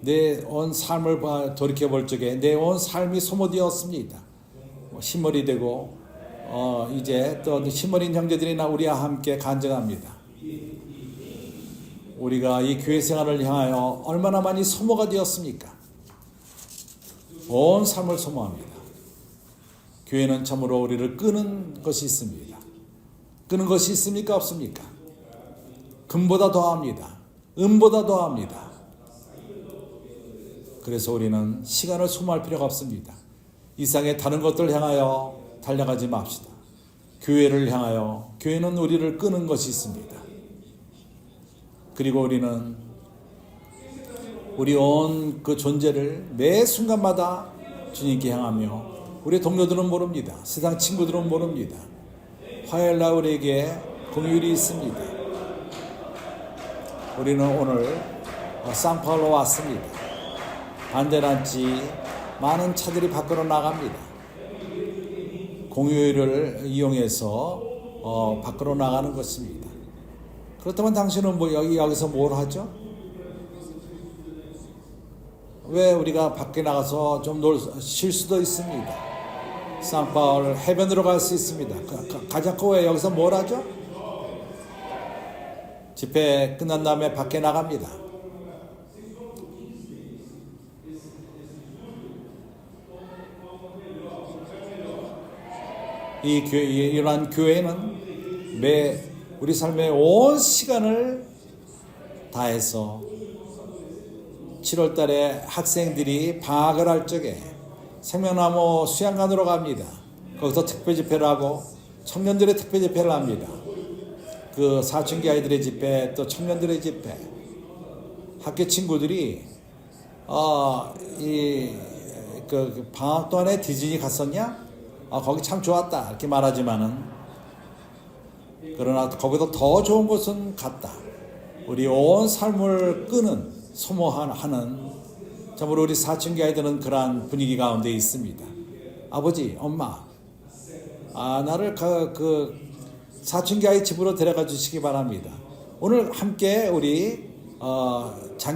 내 온 삶을 돌이켜볼 적에 내 온 삶이 소모되었습니다. 신물이 되고 이제 또 신물인 형제들이나 우리와 함께 간증합니다. 우리가 이 교회 생활을 향하여 얼마나 많이 소모가 되었습니까? 온 삶을 소모합니다. 교회는 참으로 우리를 끄는 것이 있습니다. 끄는 것이 있습니까? 없습니까? 금보다 더합니다. 은보다 더합니다. 그래서 우리는 시간을 소모할 필요가 없습니다. 이상의 다른 것들을 향하여 달려가지 맙시다. 교회를 향하여, 교회는 우리를 끄는 것이 있습니다. 그리고 우리는 우리 온 그 존재를 매 순간마다 주님께 향하며, 우리 동료들은 모릅니다. 세상 친구들은 모릅니다. 화요일날 우리에게 공휴일이 있습니다. 우리는 오늘 상파울로 왔습니다. 반대란지 많은 차들이 밖으로 나갑니다. 공휴일을 이용해서 밖으로 나가는 것입니다. 그렇다면 당신은 여기서 뭘 하죠? 왜 우리가 밖에 나가서 좀 쉴 수도 있습니다. 상파울 해변으로 갈 수 있습니다. 가지 않고 왜 여기서 뭘 하죠? 집회 끝난 다음에 밖에 나갑니다. 이러한 교회는 우리 삶의 온 시간을 다해서 7월 달에 학생들이 방학을 할 적에 생명나무 수양관으로 갑니다. 거기서 특별 집회를 하고 청년들의 특별 집회를 합니다. 그 사춘기 아이들의 집회, 또 청년들의 집회. 학교 친구들이 방학 동안에 디즈니 갔었냐? 거기 참 좋았다 이렇게 말하지만은, 그러나 거기도 더 좋은 곳은 갔다. 우리 온 삶을 끄는, 소모하는, 참으로 우리 사춘기 아이들은 그러한 분위기 가운데 있습니다. 아버지, 엄마, 나를 그 사춘기 아이 집으로 데려가 주시기 바랍니다. 오늘 함께 우리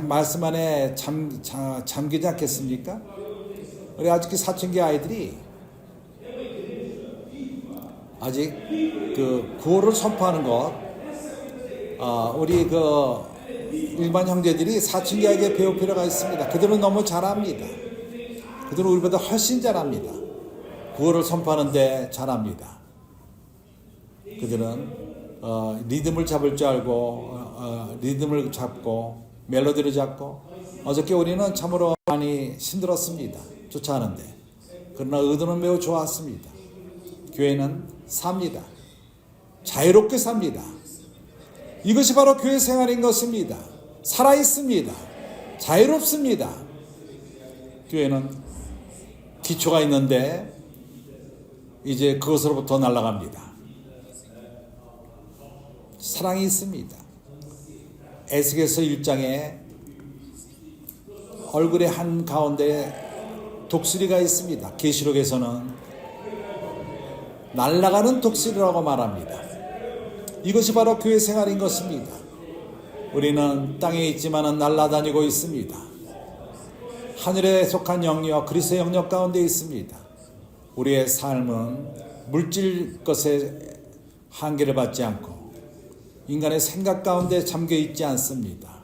말씀 안에 잠기지 않겠습니까? 우리 아직 사춘기 아이들이 아직 그 구호를 선포하는 것, 우리 일반 형제들이 사춘기에게 배울 필요가 있습니다. 그들은 너무 잘합니다. 그들은 우리보다 훨씬 잘합니다. 구호를 선포하는데 잘합니다. 그들은 리듬을 잡을 줄 알고 리듬을 잡고 멜로디를 잡고, 어저께 우리는 참으로 많이 힘들었습니다. 쫓아하는데. 그러나 의도는 매우 좋았습니다. 교회는 삽니다. 자유롭게 삽니다. 이것이 바로 교회 생활인 것입니다. 살아있습니다. 자유롭습니다. 교회는 기초가 있는데 이제 그것으로부터 날아갑니다. 사랑이 있습니다. 에스겔서 1장에 얼굴의 한 가운데 독수리가 있습니다. 계시록에서는 날아가는 독수리라고 말합니다. 이것이 바로 교회 생활인 것입니다. 우리는 땅에 있지만은 날아다니고 있습니다. 하늘에 속한 영역, 그리스도의 영역 가운데 있습니다. 우리의 삶은 물질 것에 한계를 받지 않고 인간의 생각 가운데 잠겨 있지 않습니다.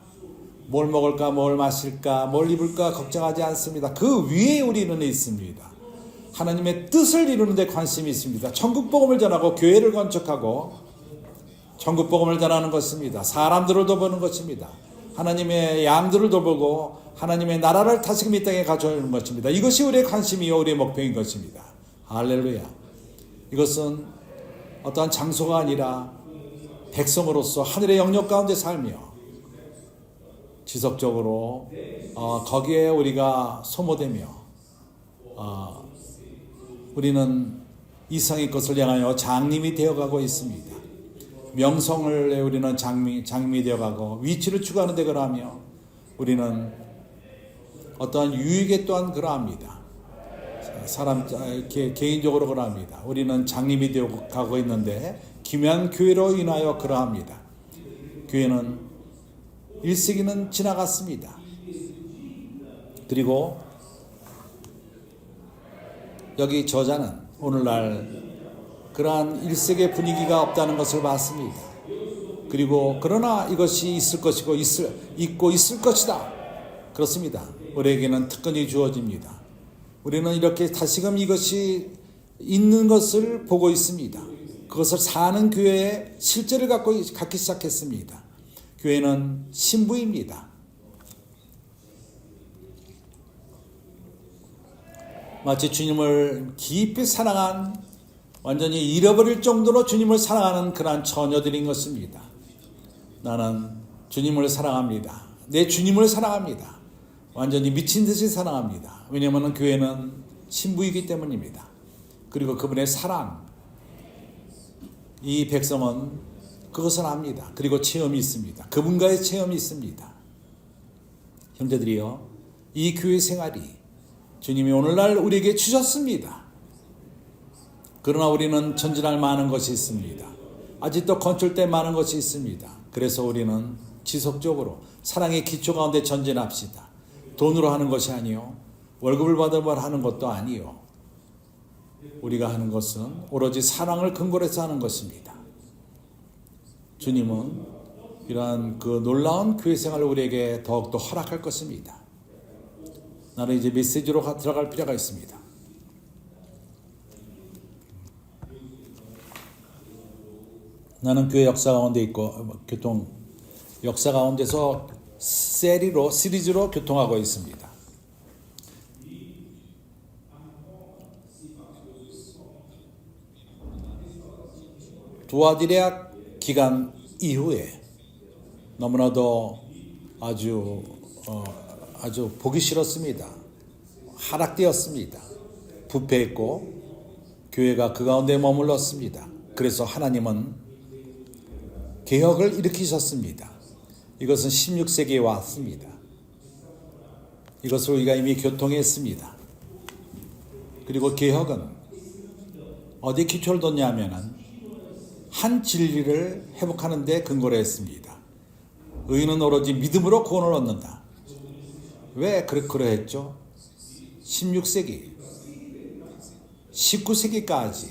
뭘 먹을까, 뭘 마실까, 뭘 입을까 걱정하지 않습니다. 그 위에 우리는 있습니다. 하나님의 뜻을 이루는 데 관심이 있습니다. 천국 복음을 전하고 교회를 건축하고 천국 복음을 전하는 것입니다. 사람들을 돌보는 것입니다. 하나님의 양들을 돌보고 하나님의 나라를 다시금 이 땅에 가져오는 것입니다. 이것이 우리의 관심이요 우리의 목표인 것입니다. 할렐루야. 이것은 어떠한 장소가 아니라 백성으로서 하늘의 영역 가운데 살며 지속적으로 거기에 우리가 소모되며 우리는 이상의 것을 향하여 장님이 되어가고 있습니다. 명성을 우리는 장님이 되어가고 위치를 추구하는 데 그러하며 우리는 어떠한 유익에 또한 그러합니다. 사람 개인적으로 그러합니다. 우리는 장님이 되어가고 있는데 기묘한 교회로 인하여 그러합니다. 교회는 1세기는 지나갔습니다. 그리고 여기 저자는 오늘날 그러한 1세기의 분위기가 없다는 것을 봤습니다. 그리고 그러나 이것이 있을 것이고 있고 있을 것이다. 그렇습니다. 우리에게는 특권이 주어집니다. 우리는 이렇게 다시금 이것이 있는 것을 보고 있습니다. 그것을 사는 교회의 실제를 갖기 시작했습니다. 교회는 신부입니다. 마치 주님을 깊이 사랑한 완전히 잃어버릴 정도로 주님을 사랑하는 그러한 처녀들인 것입니다. 나는 주님을 사랑합니다. 내 주님을 사랑합니다. 완전히 미친 듯이 사랑합니다. 왜냐하면 교회는 신부이기 때문입니다. 그리고 그분의 사랑, 이 백성은 그것을 압니다. 그리고 체험이 있습니다. 그분과의 체험이 있습니다. 형제들이요, 이 교회 생활이 주님이 오늘날 우리에게 주셨습니다. 그러나 우리는 전진할 많은 것이 있습니다. 아직도 건설될 많은 것이 있습니다. 그래서 우리는 지속적으로 사랑의 기초 가운데 전진합시다. 돈으로 하는 것이 아니요, 월급을 받으며 하는 것도 아니요, 우리가 하는 것은 오로지 사랑을 근거로 해서 하는 것입니다. 주님은 이러한 그 놀라운 교회 생활을 우리에게 더욱더 허락할 것입니다. 나는 이제 메시지로 들어갈 필요가 있습니다. 나는 교회 역사 가운데 있고 역사 가운데서 시리즈로 교통하고 있습니다. 두아디레아 기간 이후에 너무나도 아주 보기 싫었습니다. 하락되었습니다. 부패했고 교회가 그 가운데 머물렀습니다. 그래서 하나님은 개혁을 일으키셨습니다. 이것은 16세기에 왔습니다. 이것을 우리가 이미 교통했습니다. 그리고 개혁은 어디에 기초를 뒀냐면은 한 진리를 회복하는 데 근거로 했습니다. 의인은 오로지 믿음으로 구원을 얻는다. 왜 그러했죠? 16세기, 19세기까지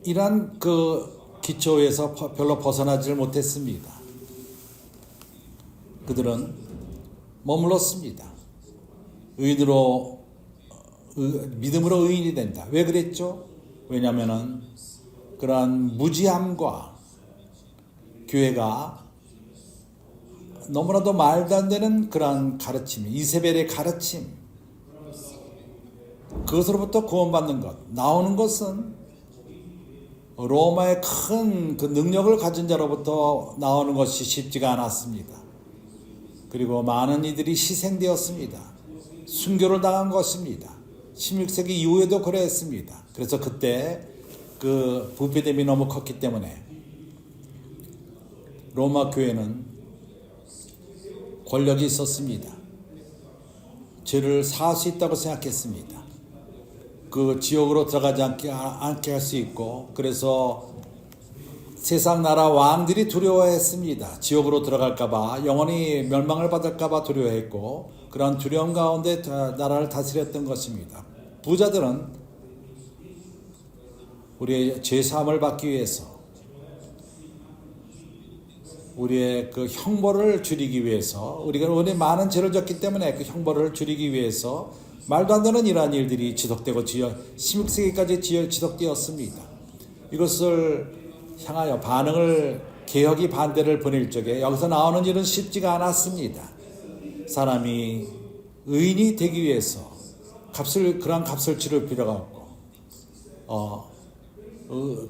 이러한 그 기초에서 별로 벗어나지를 못했습니다. 그들은 머물렀습니다. 믿음으로 의인이 된다. 왜 그랬죠? 왜냐하면 그러한 무지함과 교회가 너무나도 말도 안 되는 그러한 가르침, 이세벨의 가르침, 그것으로부터 구원받는 것, 나오는 것은 로마의 큰 그 능력을 가진 자로부터 나오는 것이 쉽지가 않았습니다. 그리고 많은 이들이 희생되었습니다. 순교를 당한 것입니다. 16세기 이후에도 그랬습니다. 그래서 그때 그 부패됨이 너무 컸기 때문에 로마 교회는 권력이 있었습니다. 죄를 사할 수 있다고 생각했습니다. 그 지옥으로 들어가지 않게 할 수 있고, 그래서 세상 나라 왕들이 두려워했습니다. 지옥으로 들어갈까봐, 영원히 멸망을 받을까봐 두려워했고, 그런 두려움 가운데 나라를 다스렸던 것입니다. 부자들은 우리의 죄사함을 받기 위해서, 우리의 그 형벌을 줄이기 위해서, 우리가 오늘 많은 죄를 졌기 때문에 그 형벌을 줄이기 위해서 말도 안 되는 이러한 일들이 지속되고 16세기까지 지속되었습니다. 이것을 향하여 반응을 개혁이 반대를 보낼 적에 여기서 나오는 일은 쉽지가 않았습니다. 사람이 의인이 되기 위해서 그러한 값을 치를 필요가 없고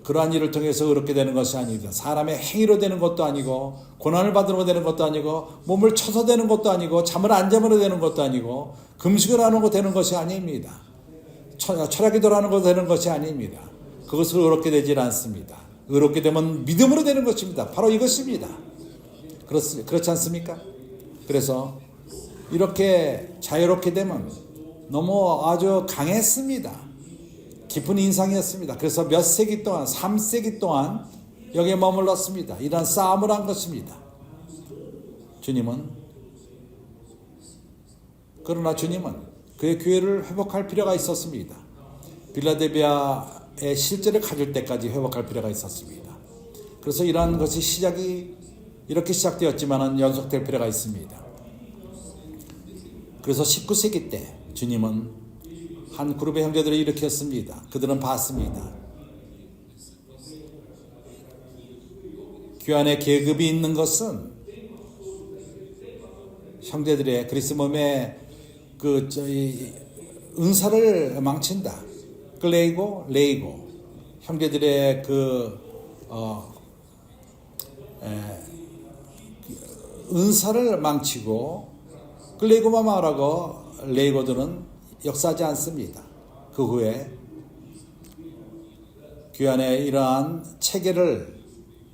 그러한 일을 통해서 의롭게 되는 것이 아닙니다. 사람의 행위로 되는 것도 아니고 고난을 받으러 되는 것도 아니고 몸을 쳐서 되는 것도 아니고 잠을 안 자므로 되는 것도 아니고 금식을 하는 거 되는 것이 아닙니다. 철학기도를 하는 거 되는 것이 아닙니다. 그것을 의롭게 되질 않습니다. 의롭게 되면 믿음으로 되는 것입니다. 바로 이것입니다. 그렇지 않습니까? 그래서 이렇게 자유롭게 되면 너무 아주 강했습니다. 깊은 인상이었습니다. 그래서 몇 세기 동안 3세기 동안 여기에 머물렀습니다. 이런 싸움을 한 것입니다. 그러나 주님은 그의 교회를 회복할 필요가 있었습니다. 빌라델비아의 실제를 가질 때까지 회복할 필요가 있었습니다. 그래서 이러한 것이 이렇게 시작되었지만 연속될 필요가 있습니다. 그래서 19세기 때 주님은 한 그룹의 형제들을 일으켰습니다. 그들은 봤습니다. 교회 안에 계급이 있는 것은 형제들의 그리스도 몸의 은사를 망친다. 레이고 형제들의 은사를 망치고 레이고만 말하고 레이고들은 역사하지 않습니다. 그 후에 교회 안에 이러한 체계를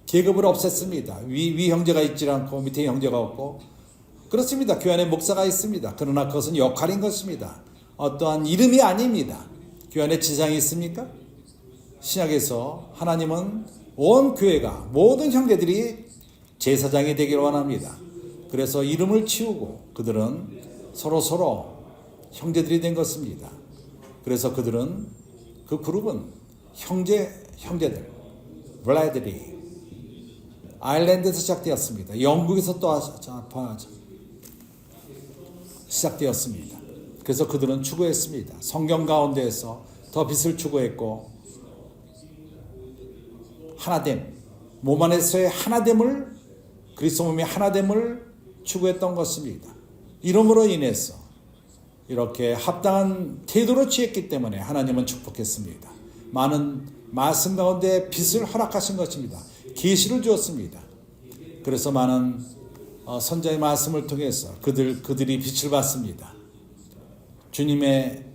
계급을 없앴습니다. 위 형제가 있지 않고 밑에 형제가 없고 그렇습니다. 교회 안에 목사가 있습니다. 그러나 그것은 역할인 것입니다. 어떠한 이름이 아닙니다. 교회 안에 지장이 있습니까? 신약에서 하나님은 온 교회가 모든 형제들이 제사장이 되기를 원합니다. 그래서 이름을 치우고 그들은 서로 형제들이 된 것입니다. 그래서 그 그룹은 형제들 블라들이 아일랜드에서 시작되었습니다. 영국에서 또 시작되었습니다. 그래서 그들은 추구했습니다. 성경 가운데에서 더 빛을 추구했고 하나됨, 몸 안에서의 하나됨을 그리스도 몸의 하나됨을 추구했던 것입니다. 이름으로 인해서 이렇게 합당한 태도로 취했기 때문에 하나님은 축복했습니다. 많은 말씀 가운데 빛을 허락하신 것입니다. 계시를 주었습니다. 그래서 많은 선자의 말씀을 통해서 그들이 빛을 받습니다. 주님의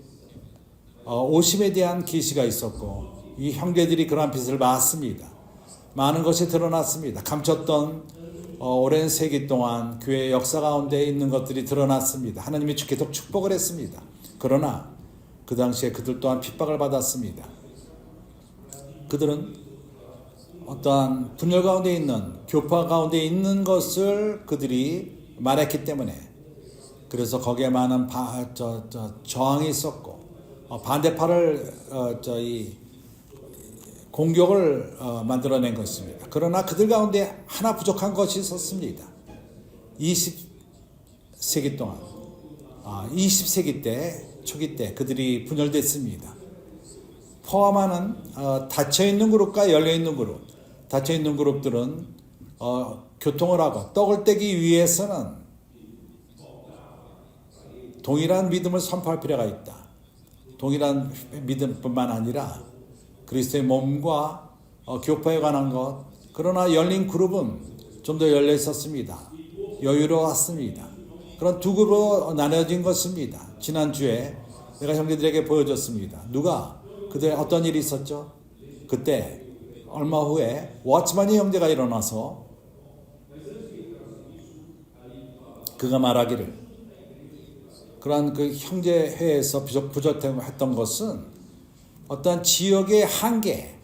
오심에 대한 계시가 있었고 이 형제들이 그러한 빛을 받습니다. 많은 것이 드러났습니다. 감췄던 오랜 세기 동안 교회의 역사 가운데 있는 것들이 드러났습니다. 하나님이 계속 축복을 했습니다. 그러나 그 당시에 그들 또한 핍박을 받았습니다. 그들은 어떠한 분열 가운데 있는 교파 가운데 있는 것을 그들이 말했기 때문에 그래서 거기에 많은 저항이 있었고 반대파를 공격을 만들어낸 것입니다. 그러나 그들 가운데 하나 부족한 것이 있었습니다. 20세기 동안 20세기 때 초기 때 그들이 분열됐습니다. 포함하는 닫혀있는 그룹과 열려있는 그룹. 닫혀있는 그룹들은 교통을 하고 떡을 떼기 위해서는 동일한 믿음을 선포할 필요가 있다. 동일한 믿음뿐만 아니라 그리스도의 몸과 교파에 관한 것. 그러나 열린 그룹은 좀 더 열려 있었습니다. 여유로웠습니다. 그런 두 그룹으로 나눠진 것입니다. 지난주에 내가 형제들에게 보여줬습니다. 그때 어떤 일이 있었죠? 그때 얼마 후에 워치만이 형제가 일어나서 그가 말하기를 그러한 그 형제회에서 부족했던 것은 어떤 지역의 한계,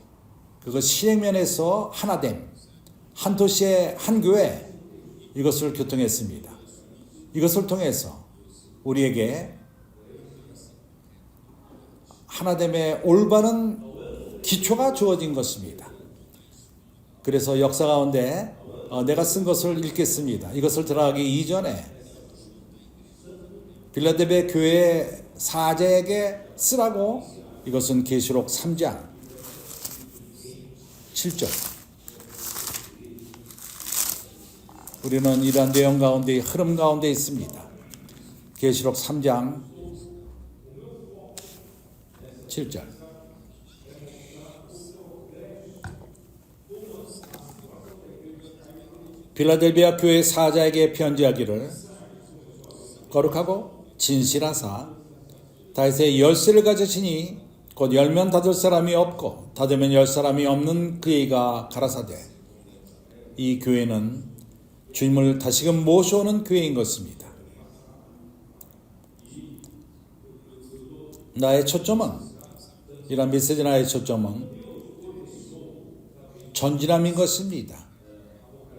그것 실행면에서 하나됨, 한 도시의 한 교회, 이것을 교통했습니다. 이것을 통해서 우리에게 하나됨의 올바른 기초가 주어진 것입니다. 그래서 역사 가운데 내가 쓴 것을 읽겠습니다. 이것을 들어가기 이전에 빌라델비아 교회 사제에게 쓰라고 이것은 계시록 3장 7절 우리는 이러한 내용 가운데, 흐름 가운데 있습니다. 계시록 3장 7절. 빌라델비아 교회 사자에게 편지하기를 거룩하고 진실하사 다윗의 열쇠를 가지시니 곧 열면 닫을 사람이 없고 닫으면 열 사람이 없는 그이가 가라사대 이 교회는 주님을 다시금 모셔오는 교회인 것입니다. 나의 초점은, 이런 메시지 나의 초점은 전진함인 것입니다.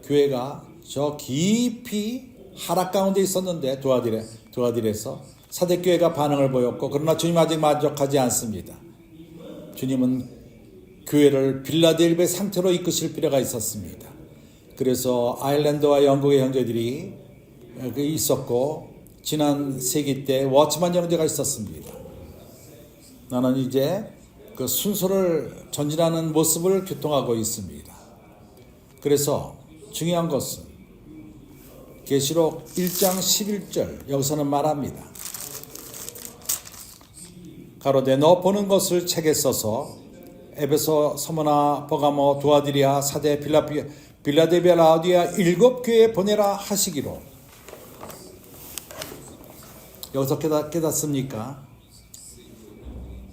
교회가 저 깊이 하락 가운데 있었는데 두아딜에서 사대교회가 반응을 보였고, 그러나 주님 아직 만족하지 않습니다. 주님은 교회를 빌라델비아 상태로 이끄실 필요가 있었습니다. 그래서 아일랜드와 영국의 형제들이 있었고, 지난 세기 때 워치만 형제가 있었습니다. 나는 이제 그 순서를 전진하는 모습을 교통하고 있습니다. 그래서 중요한 것은 계시록 1장 11절 여기서는 말합니다. 가로되 너 보는 것을 책에 써서 에베소, 서머나, 버가모, 두아디리아, 사대, 빌라델비아, 라오디아 7교회에 보내라 하시기로. 여기서 깨닫습니까?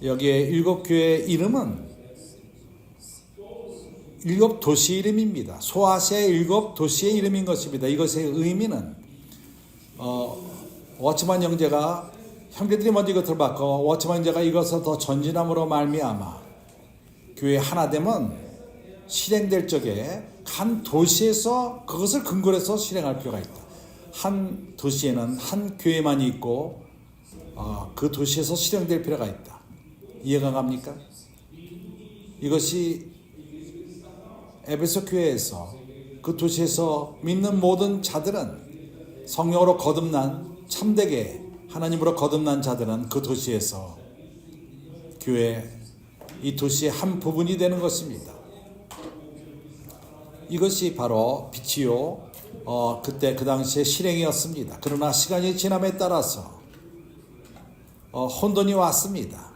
여기에 7교회의 이름은 7도시 이름입니다. 소아시아의 7도시의 이름인 것입니다. 이것의 의미는 워치만 형제가, 형제들이 먼저 이것을 받고 워치만 형제가 이것을 더 전진함으로 말미암아 교회 하나됨은 실행될 적에 한 도시에서 그것을 근거로 해서 실행할 필요가 있다. 한 도시에는 한 교회만이 있고 그 도시에서 실행될 필요가 있다. 이해가 갑니까? 이것이 에베소 교회에서, 그 도시에서 믿는 모든 자들은, 성령으로 거듭난 참되게 하나님으로 거듭난 자들은 그 도시에서 교회, 이 도시의 한 부분이 되는 것입니다. 이것이 바로 빛이요 그때 그 당시의 실행이었습니다. 그러나 시간이 지남에 따라서 혼돈이 왔습니다.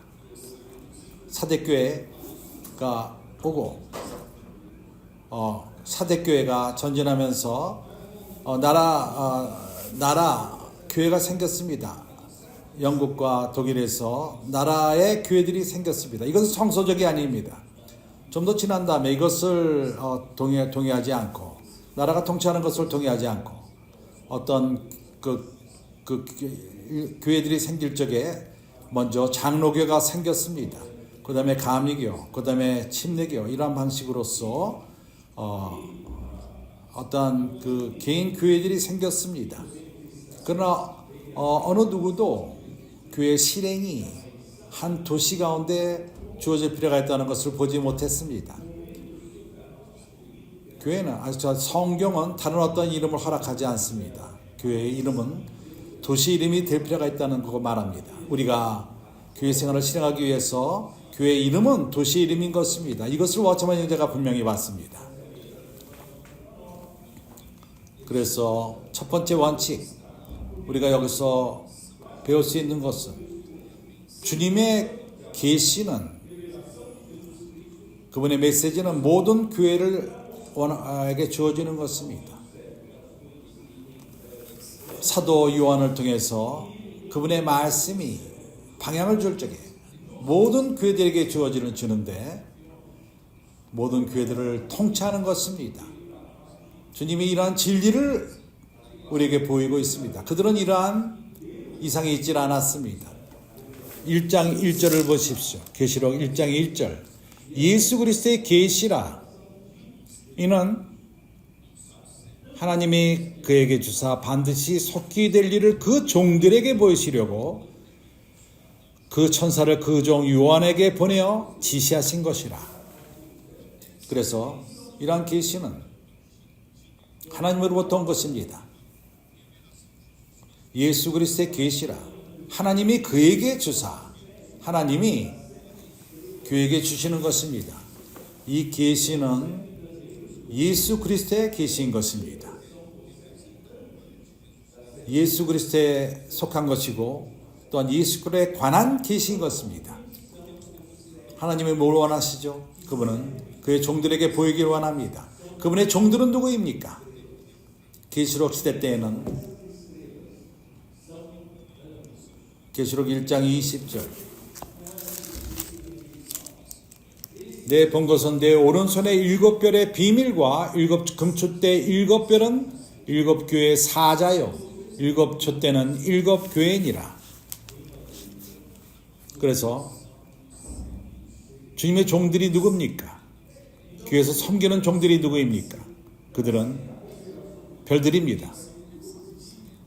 사대교회가 오고 사대교회가 전진하면서 나라 교회가 생겼습니다. 영국과 독일에서 나라의 교회들이 생겼습니다. 이것은 성서적이 아닙니다. 좀 더 지난 다음에 이것을 동의하지 않고, 나라가 통치하는 것을 동의하지 않고 어떤 교회들이 생길 적에 먼저 장로교가 생겼습니다. 그 다음에 감리교, 그 다음에 침례교, 이러한 방식으로서 어떤 그 개인 교회들이 생겼습니다. 그러나 어느 누구도 교회 실행이 한 도시 가운데 주어질 필요가 있다는 것을 보지 못했습니다. 교회는, 성경은 다른 어떤 이름을 허락하지 않습니다. 교회의 이름은 도시 이름이 될 필요가 있다는 거 말합니다. 우리가 교회 생활을 실행하기 위해서 교회 이름은 도시 이름인 것입니다. 이것을 워치만 형제가 분명히 봤습니다. 그래서 첫 번째 원칙, 우리가 여기서 배울 수 있는 것은 주님의 계시는, 그분의 메시지는 모든 교회에게 주어지는 것입니다. 사도 요한을 통해서 그분의 말씀이 방향을 줄 적에 모든 교회들에게 주는데 모든 교회들을 통치하는 것입니다. 주님이 이러한 진리를 우리에게 보이고 있습니다. 그들은 이러한 이상이 있질 않았습니다. 1장 1절을 보십시오. 계시록 1장 1절. 예수 그리스도의 계시라. 이는 하나님이 그에게 주사 반드시 속히 될 일을 그 종들에게 보이시려고 그 천사를 그 종 요한에게 보내어 지시하신 것이라. 그래서 이러한 계시는 하나님으로부터 온 것입니다. 예수 그리스도의 계시라. 하나님이 그에게 주사, 하나님이 교회에게 주시는 것입니다. 이 계시는 예수 그리스도의 계시인 것입니다. 예수 그리스도에 속한 것이고 또한 예수 그리스도에 관한 계시인 것입니다. 하나님이 뭘 원하시죠? 그분은 그의 종들에게 보이기를 원합니다. 그분의 종들은 누구입니까? 계시록 시대 때에는 계시록 1장 20절 내 본 것은 내 오른손에 7별의 비밀과 7 금촛대 7별은 7 교회의 사자요 7 촛대는 7 교회니라. 그래서 주님의 종들이 누굽니까? 교회에서 섬기는 종들이 누구입니까? 그들은 별들입니다.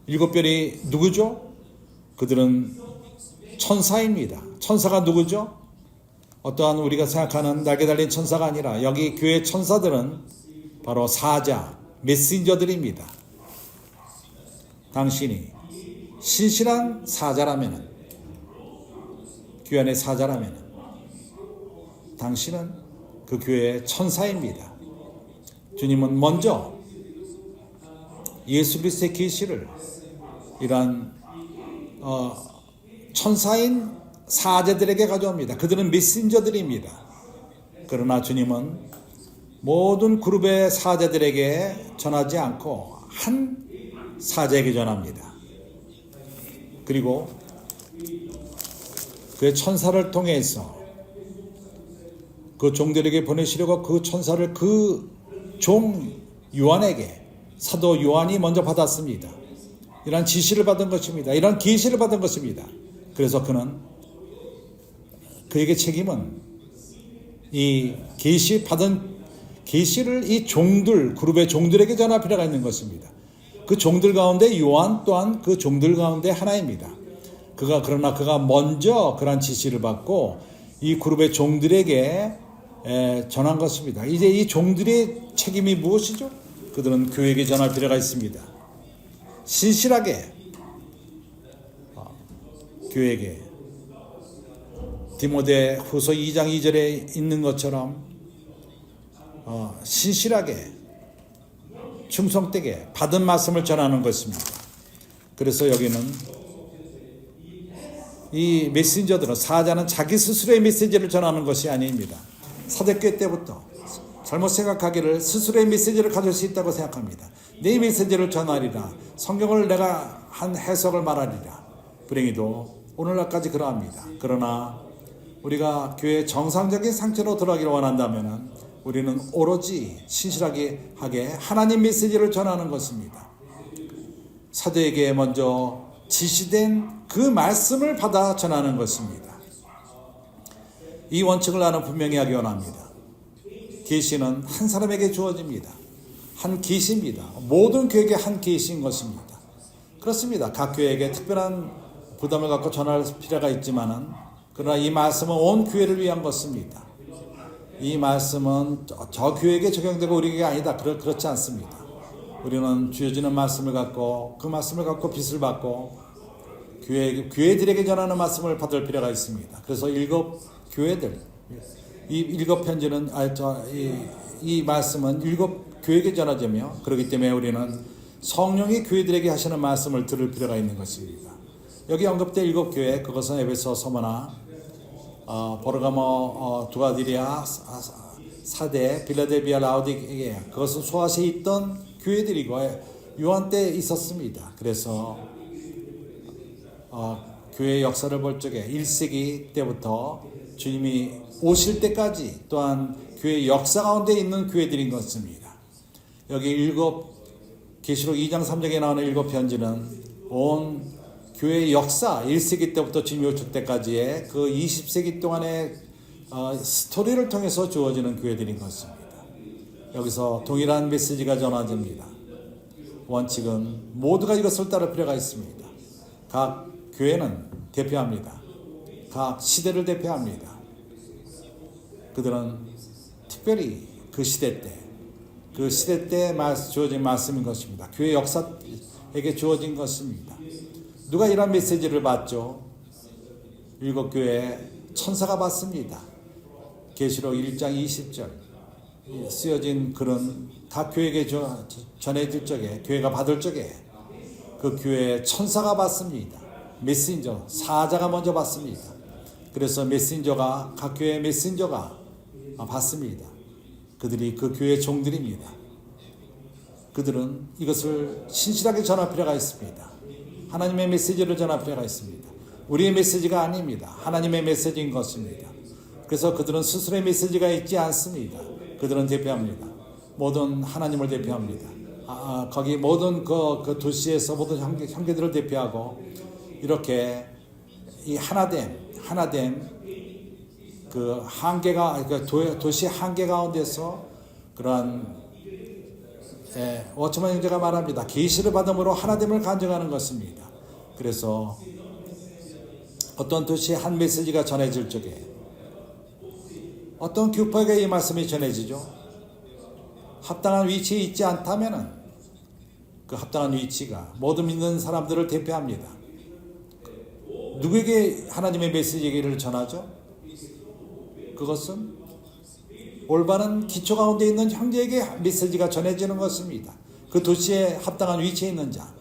7별이 누구죠? 그들은 천사입니다. 천사가 누구죠? 어떠한 우리가 생각하는 날개 달린 천사가 아니라 여기 교회 천사들은 바로 사자, 메신저들입니다. 당신이 신실한 사자라면, 교회 안의 사자라면 당신은 그 교회의 천사입니다. 주님은 먼저 예수 그리스도의 계시를 이러한 천사인 사제들에게 가져옵니다. 그들은 메신저들입니다. 그러나 주님은 모든 그룹의 사제들에게 전하지 않고 한 사제에게 전합니다. 그리고 그의 천사를 통해서 그 종들에게 보내시려고 그 천사를 그 종 요한에게 사도 요한이 먼저 받았습니다. 이런 지시를 받은 것입니다. 이런 계시를 받은 것입니다. 그래서 그는 그에게 책임은 이 계시 받은 계시를 이 종들 그룹의 종들에게 전할 필요가 있는 것입니다. 그 종들 가운데 요한 또한 그 종들 가운데 하나입니다. 그러나 그가 먼저 그런 지시를 받고 이 그룹의 종들에게 전한 것입니다. 이제 이 종들의 책임이 무엇이죠? 그들은 교회에게 전할 필요가 있습니다. 신실하게 교회에게 디모데 후서 2장 2절에 있는 것처럼 신실하게 충성되게 받은 말씀을 전하는 것입니다. 그래서 여기는 이 메신저들은 사자는 자기 스스로의 메시지를 전하는 것이 아닙니다. 사대교회 때부터 잘못 생각하기를 스스로의 메시지를 가질 수 있다고 생각합니다. 내 메시지를 전하리라. 성경을 내가 한 해석을 말하리라. 불행히도 오늘날까지 그러합니다. 그러나 우리가 교회의 정상적인 상태로 들어가기를 원한다면 우리는 오로지 신실하게 하나님 메시지를 전하는 것입니다. 사도에게 먼저 지시된 그 말씀을 받아 전하는 것입니다. 이 원칙을 나는 분명히 하기 원합니다. 계시는 한 사람에게 주어집니다. 한 계시입니다. 모든 교회에게 한 계시인 것입니다. 그렇습니다. 각 교회에게 특별한 부담을 갖고 전할 필요가 있지만은 그러나 이 말씀은 온 교회를 위한 것입니다. 이 말씀은 저 교회에게 적용되고 우리에게 아니다. 그렇지 않습니다. 우리는 주어지는 말씀을 갖고 그 말씀을 갖고 빚을 받고 교회들에게 전하는 말씀을 받을 필요가 있습니다. 그래서 7 교회들 이 7 편지는 이 말씀은 7 교회에게 전하자며 그렇기 때문에 우리는 성령이 교회들에게 하시는 말씀을 들을 필요가 있는 것입니다. 여기 언급된 7 교회 그것은 에베소, 서머나, 버르가모, 두아디리아, 사대, 빌라델비아, 라오디게아 그것은 소아시아에 있던 교회들이고 요한 때 있었습니다. 그래서 교회의 역사를 볼 적에 1세기 때부터 주님이 오실 때까지 또한 교회의 역사 가운데 있는 교회들인 것입니다. 여기 계시록 2장 3장에 나오는 7 편지는 온 교회의 역사 1세기 때부터 주님이 오실 때까지의 그 20세기 동안의 스토리를 통해서 주어지는 교회들인 것입니다. 여기서 동일한 메시지가 전해집니다. 원칙은 모두가 이것을 따를 필요가 있습니다. 각 교회는 대표합니다. 각 시대를 대표합니다. 그들은 특별히 그 시대 때 주어진 말씀인 것입니다. 교회 역사에게 주어진 것입니다. 누가 이런 메시지를 받죠? 7 교회 천사가 받습니다. 계시록 1장 20절 쓰여진 글은 각 교회에게 전해질 적에 교회가 받을 적에 그 교회에 천사가 받습니다. 메신저, 사자가 먼저 받습니다. 그래서 메신저가, 각 교회 메신저가 받습니다. 그들이 그 교회의 종들입니다. 그들은 이것을 신실하게 전할 필요가 있습니다. 하나님의 메시지를 전할 필요가 있습니다. 우리의 메시지가 아닙니다. 하나님의 메시지인 것입니다. 그래서 그들은 스스로의 메시지가 있지 않습니다. 그들은 대표합니다. 모든 하나님을 대표합니다. 거기 모든 그 도시에서 모든 형제들을 대표하고 이렇게 이 하나됨 그 한계가 도시 한계 가운데서 그러한 워처만 형제가 말합니다. 계시를 받음으로 하나됨을 간증하는 것입니다. 그래서 어떤 도시에 한 메시지가 전해질 적에 어떤 교파에게 이 말씀이 전해지죠. 합당한 위치에 있지 않다면은 그 합당한 위치가 모든 믿는 사람들을 대표합니다. 누구에게 하나님의 메시지를 전하죠? 그것은 올바른 기초 가운데 있는 형제에게 메시지가 전해지는 것입니다. 그 도시에 합당한 위치에 있는 자,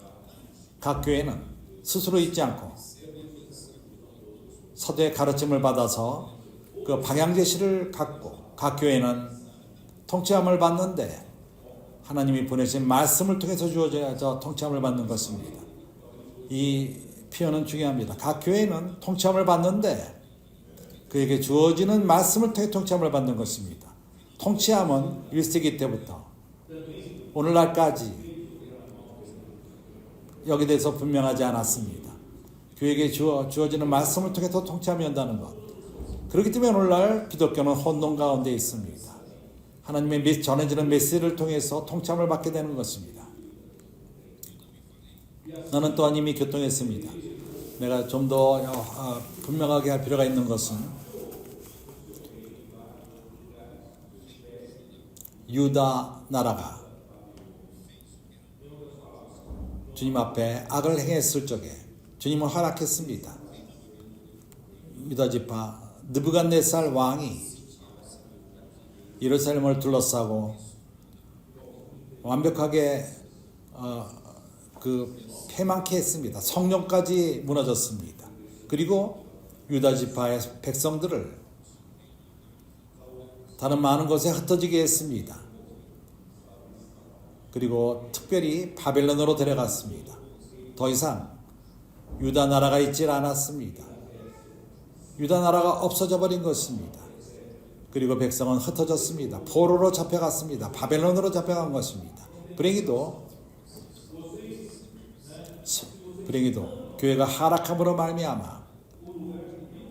각 교회는 스스로 있지 않고 사도의 가르침을 받아서 그 방향 제시를 갖고 각 교회는 통치함을 받는데 하나님이 보내신 말씀을 통해서 주어져서 통치함을 받는 것입니다. 이 표현은 중요합니다. 각 교회는 통치함을 받는데 그에게 주어지는 말씀을 통해 통치함을 받는 것입니다. 통치함은 1세기 때부터 오늘날까지 여기 대해서 분명하지 않았습니다. 교회에게 주어지는 말씀을 통해서 통치함이 온다는 것. 그렇기 때문에 오늘날 기독교는 혼돈 가운데 있습니다. 하나님의 전해지는 메시지를 통해서 통치함을 받게 되는 것입니다. 나는 또한 이미 교통했습니다. 내가 좀 더 분명하게 할 필요가 있는 것은 유다 나라가 주님 앞에 악을 행했을 적에 주님은 허락했습니다. 유다 지파 느부갓네살 왕이 예루살렘을 둘러싸고 완벽하게 패망케 했습니다. 성령까지 무너졌습니다. 그리고 유다 지파의 백성들을 다른 많은 곳에 흩어지게 했습니다. 그리고 특별히 바벨론으로 데려갔습니다. 더 이상 유다 나라가 있질 않았습니다. 유다 나라가 없어져 버린 것입니다. 그리고 백성은 흩어졌습니다. 포로로 잡혀갔습니다. 바벨론으로 잡혀간 것입니다. 불행히도 교회가 하락함으로 말미암아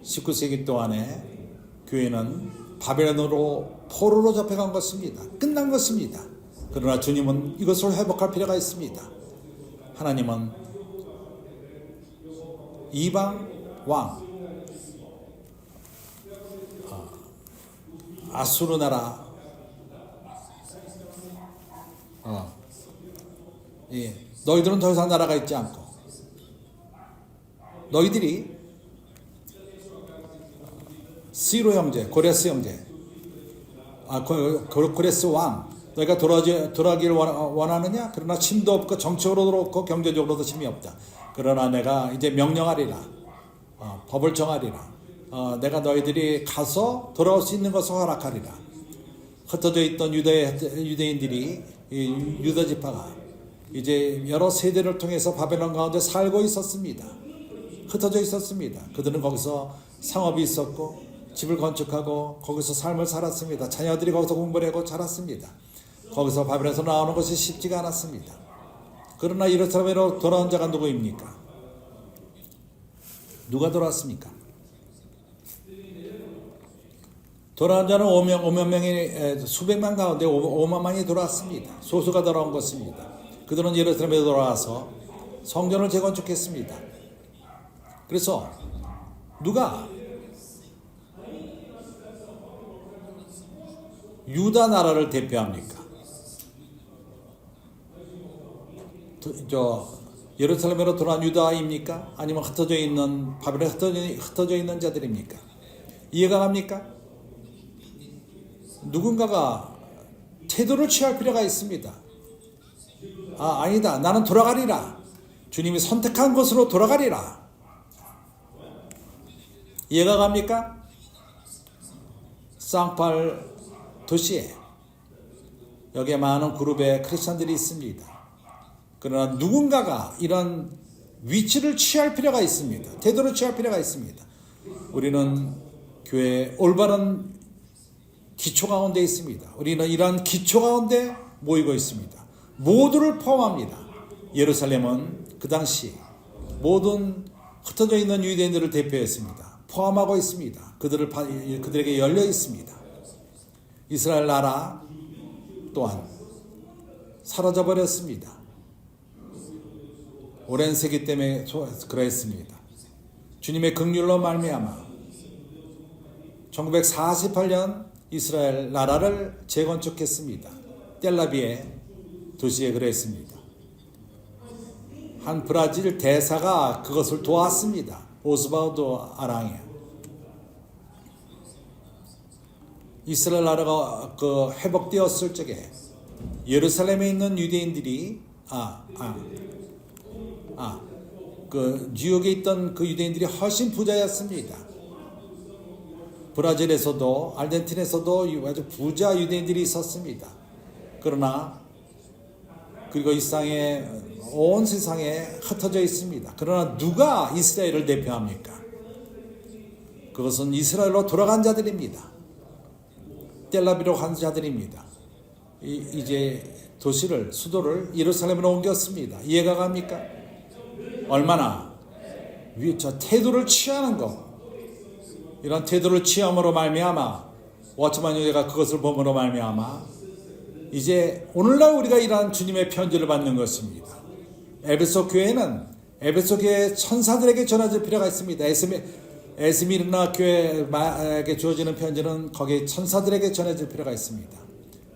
19세기 동안에 교회는 바벨론으로 포로로 잡혀간 것입니다. 끝난 것입니다. 그러나 주님은 이것을 회복할 필요가 있습니다. 하나님은 이방 왕 아수르 나라 너희들은 더 이상 나라가 있지 않고 너희들이 시로 형제, 고레스 형제, 고레스 왕, 너희가 돌아가기를 원하느냐? 그러나 힘도 없고 정치적으로도 없고 경제적으로도 힘이 없다. 그러나 내가 이제 명령하리라, 법을 정하리라. 내가 너희들이 가서 돌아올 수 있는 것을 허락하리라. 흩어져 있던 유대인들이 유다 지파가 이제 여러 세대를 통해서 바벨론 가운데 살고 있었습니다. 흩어져 있었습니다. 그들은 거기서 상업이 있었고 집을 건축하고 거기서 삶을 살았습니다. 자녀들이 거기서 공부를 하고 자랐습니다. 거기서 바벨론에서 나오는 것이 쉽지가 않았습니다. 그러나 예루살렘으로 돌아온 자가 누구입니까? 누가 돌아왔습니까? 돌아온 자는 5만 명이 수백만 가운데 5만만이 돌아왔습니다. 소수가 돌아온 것입니다. 그들은 예루살렘에 돌아와서 성전을 재건축했습니다. 그래서 누가 유다 나라를 대표합니까? 예루살렘으로 돌아온 유다입니까? 아니면 흩어져 있는 바벨론에 흩어져 있는 자들입니까? 이해가 갑니까? 누군가가 태도를 취할 필요가 있습니다. 아니다. 나는 돌아가리라. 주님이 선택한 곳으로 돌아가리라. 이해가 갑니까? 쌍팔 도시에 여기에 많은 그룹의 크리스천들이 있습니다. 그러나 누군가가 이런 위치를 취할 필요가 있습니다. 태도를 취할 필요가 있습니다. 우리는 교회의 올바른 기초 가운데 있습니다. 우리는 이러한 기초 가운데 모이고 있습니다. 모두를 포함합니다. 예루살렘은 그 당시 모든 흩어져 있는 유대인들을 대표했습니다. 포함하고 있습니다. 그들에게 열려 있습니다. 이스라엘 나라 또한 사라져 버렸습니다. 오랜 세기 때문에 그랬습니다. 주님의 긍휼로 말미암아 1948년 이스라엘 나라를 재건축했습니다. 텔라비의 도시에 그랬습니다. 한 브라질 대사가 그것을 도왔습니다. 오스발도 아랑에. 이스라엘 나라가 회복되었을 적에 예루살렘에 있는 유대인들이 뉴욕에 있던 그 유대인들이 훨씬 부자였습니다. 브라질에서도 아르헨티나에서도 아주 부자 유대인들이 있었습니다. 그리고 온 세상에 흩어져 있습니다. 그러나 누가 이스라엘을 대표합니까? 그것은 이스라엘로 돌아간 자들입니다. 텔라비로 간 자들입니다. 이제 수도를 예루살렘으로 옮겼습니다. 이해가 갑니까? 얼마나 저 태도를 취하는 것, 이런 태도를 취함으로 말미암아 워치만 교회가 그것을 범으로 말미암아 이제 오늘날 우리가 이러한 주님의 편지를 받는 것입니다. 에베소 교회는 에베소 교회 천사들에게 전해질 필요가 있습니다. 에스미르나 교회에게 주어지는 편지는 거기 천사들에게 전해질 필요가 있습니다.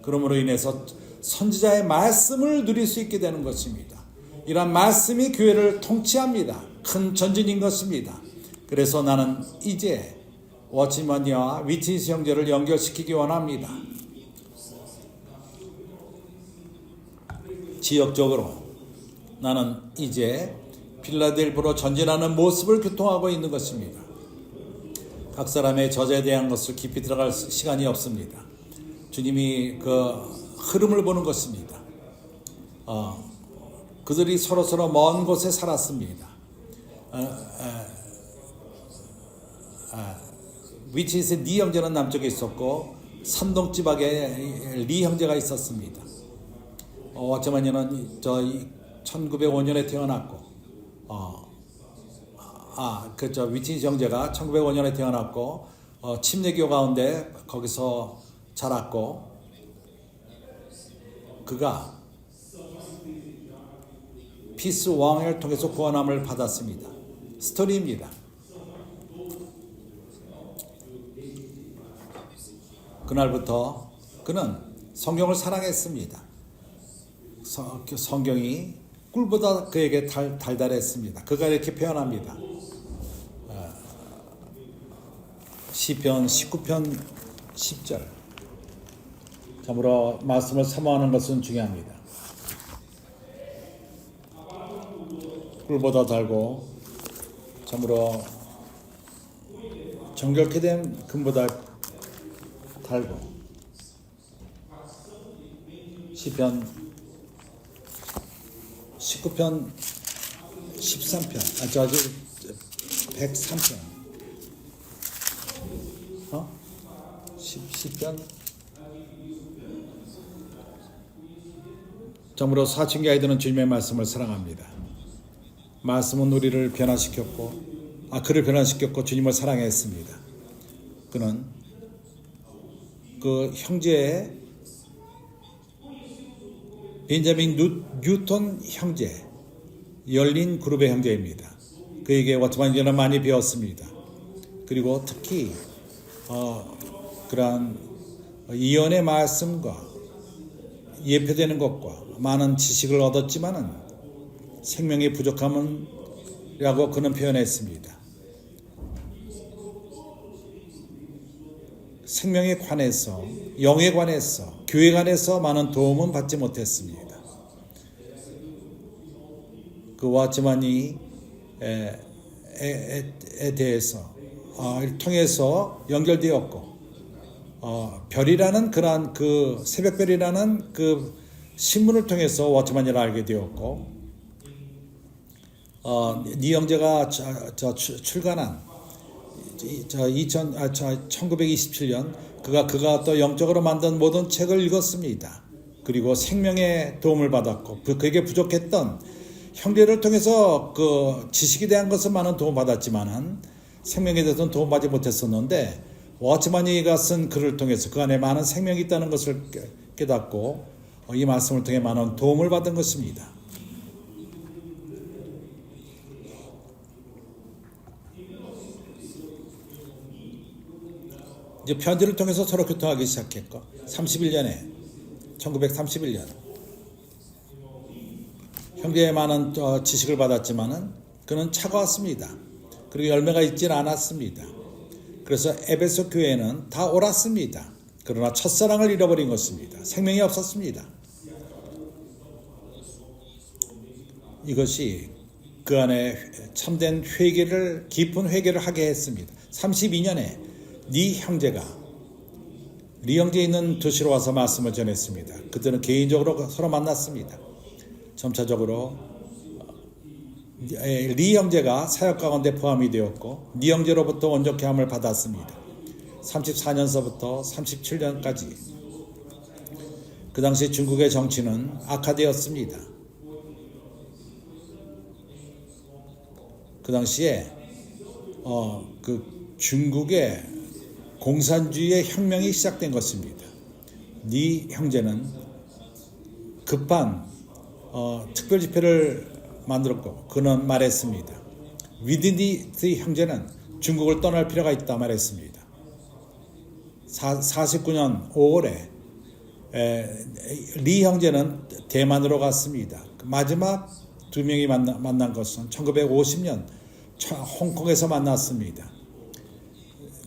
그러므로 인해서 선지자의 말씀을 누릴 수 있게 되는 것입니다. 이러한 말씀이 교회를 통치합니다. 큰 전진인 것입니다. 그래서 나는 이제 워치먼이와 위티스 형제를 연결시키기 원합니다. 지역적으로 나는 이제 필라델피아로 전진하는 모습을 교통하고 있는 것입니다. 각 사람의 저자에 대한 것을 깊이 들어갈 시간이 없습니다. 주님이 그 흐름을 보는 것입니다. 그들이 서로 먼 곳에 살았습니다. 위치에서 리 형제는 남쪽에 있었고 산동 지방에 리 형제가 있었습니다. 워치만이는 1905년에 태어났고 위치 형제가 1905년에 태어났고 침례교 가운데 거기서 자랐고 그가 피스 왕을 통해서 구원함을 받았습니다. 스토리입니다. 그날부터 그는 성경을 사랑했습니다. 성경이 꿀보다 그에게 달달했습니다. 그가 이렇게 표현합니다. 시편 19편 10절. 참으로 말씀을 사모하는 것은 중요합니다. 꿀보다 달고 참으로 정결케 된 금보다 달고. 시편 19편 13편 103편 10편 참으로 사춘기 아이들은 주님의 말씀을 사랑합니다. 말씀은 우리를 변화시켰고 그를 변화시켰고 주님을 사랑했습니다. 그는 그 형제의 벤자민 뉴턴 형제, 열린 그룹의 형제입니다. 그에게 워치만 교회는 많이 배웠습니다. 그리고 특히 그러한 이언의 말씀과 예표되는 것과 많은 지식을 얻었지만은 생명의 부족함이라고 그는 표현했습니다. 생명에 관해서, 영에 관해서, 교회 관해서 많은 도움은 받지 못했습니다. 그 워치만이 대해서 통해서 연결되었고, 별이라는 그러한 그 새벽별이라는 그 신문을 통해서 워치만이를 알게 되었고, 네 형제가 출간한 1927년 그가 또 영적으로 만든 모든 책을 읽었습니다. 그리고 생명의 도움을 받았고, 그에게 부족했던 형제를 통해서 그 지식에 대한 것은 많은 도움을 받았지만은 생명에 대해서는 도움받지 못했었는데, 워치만이가 쓴 글을 통해서 그 안에 많은 생명이 있다는 것을 깨닫고 이 말씀을 통해 많은 도움을 받은 것입니다. 이제 편지를 통해서 서로 교통하기 시작했고, 1931년 형제의 많은 지식을 받았지만은 그는 차가웠습니다. 그리고 열매가 있질 않았습니다. 그래서 에베소 교회는 다 옳았습니다. 그러나 첫사랑을 잃어버린 것입니다. 생명이 없었습니다. 이것이 그 안에 참된 회개를, 깊은 회개를 하게 했습니다. 32년에 네 형제가 리 형제 있는 도시로 와서 말씀을 전했습니다. 그들은 개인적으로 서로 만났습니다. 점차적으로 리 형제가 사역 가운데 포함이 되었고, 리 형제로부터 온전케함을 받았습니다. 34년서부터 37년까지 그 당시 중국의 정치는 악화되었습니다. 그 당시에 그 중국의 공산주의의 혁명이 시작된 것입니다. 네 형제는 급한 특별 집회를 만들었고, 그는 말했습니다. 위드니트 형제는 중국을 떠날 필요가 있다 말했습니다. 49년 5월에 리 형제는 대만으로 갔습니다. 마지막 두 명이 만난 것은 1950년 홍콩에서 만났습니다.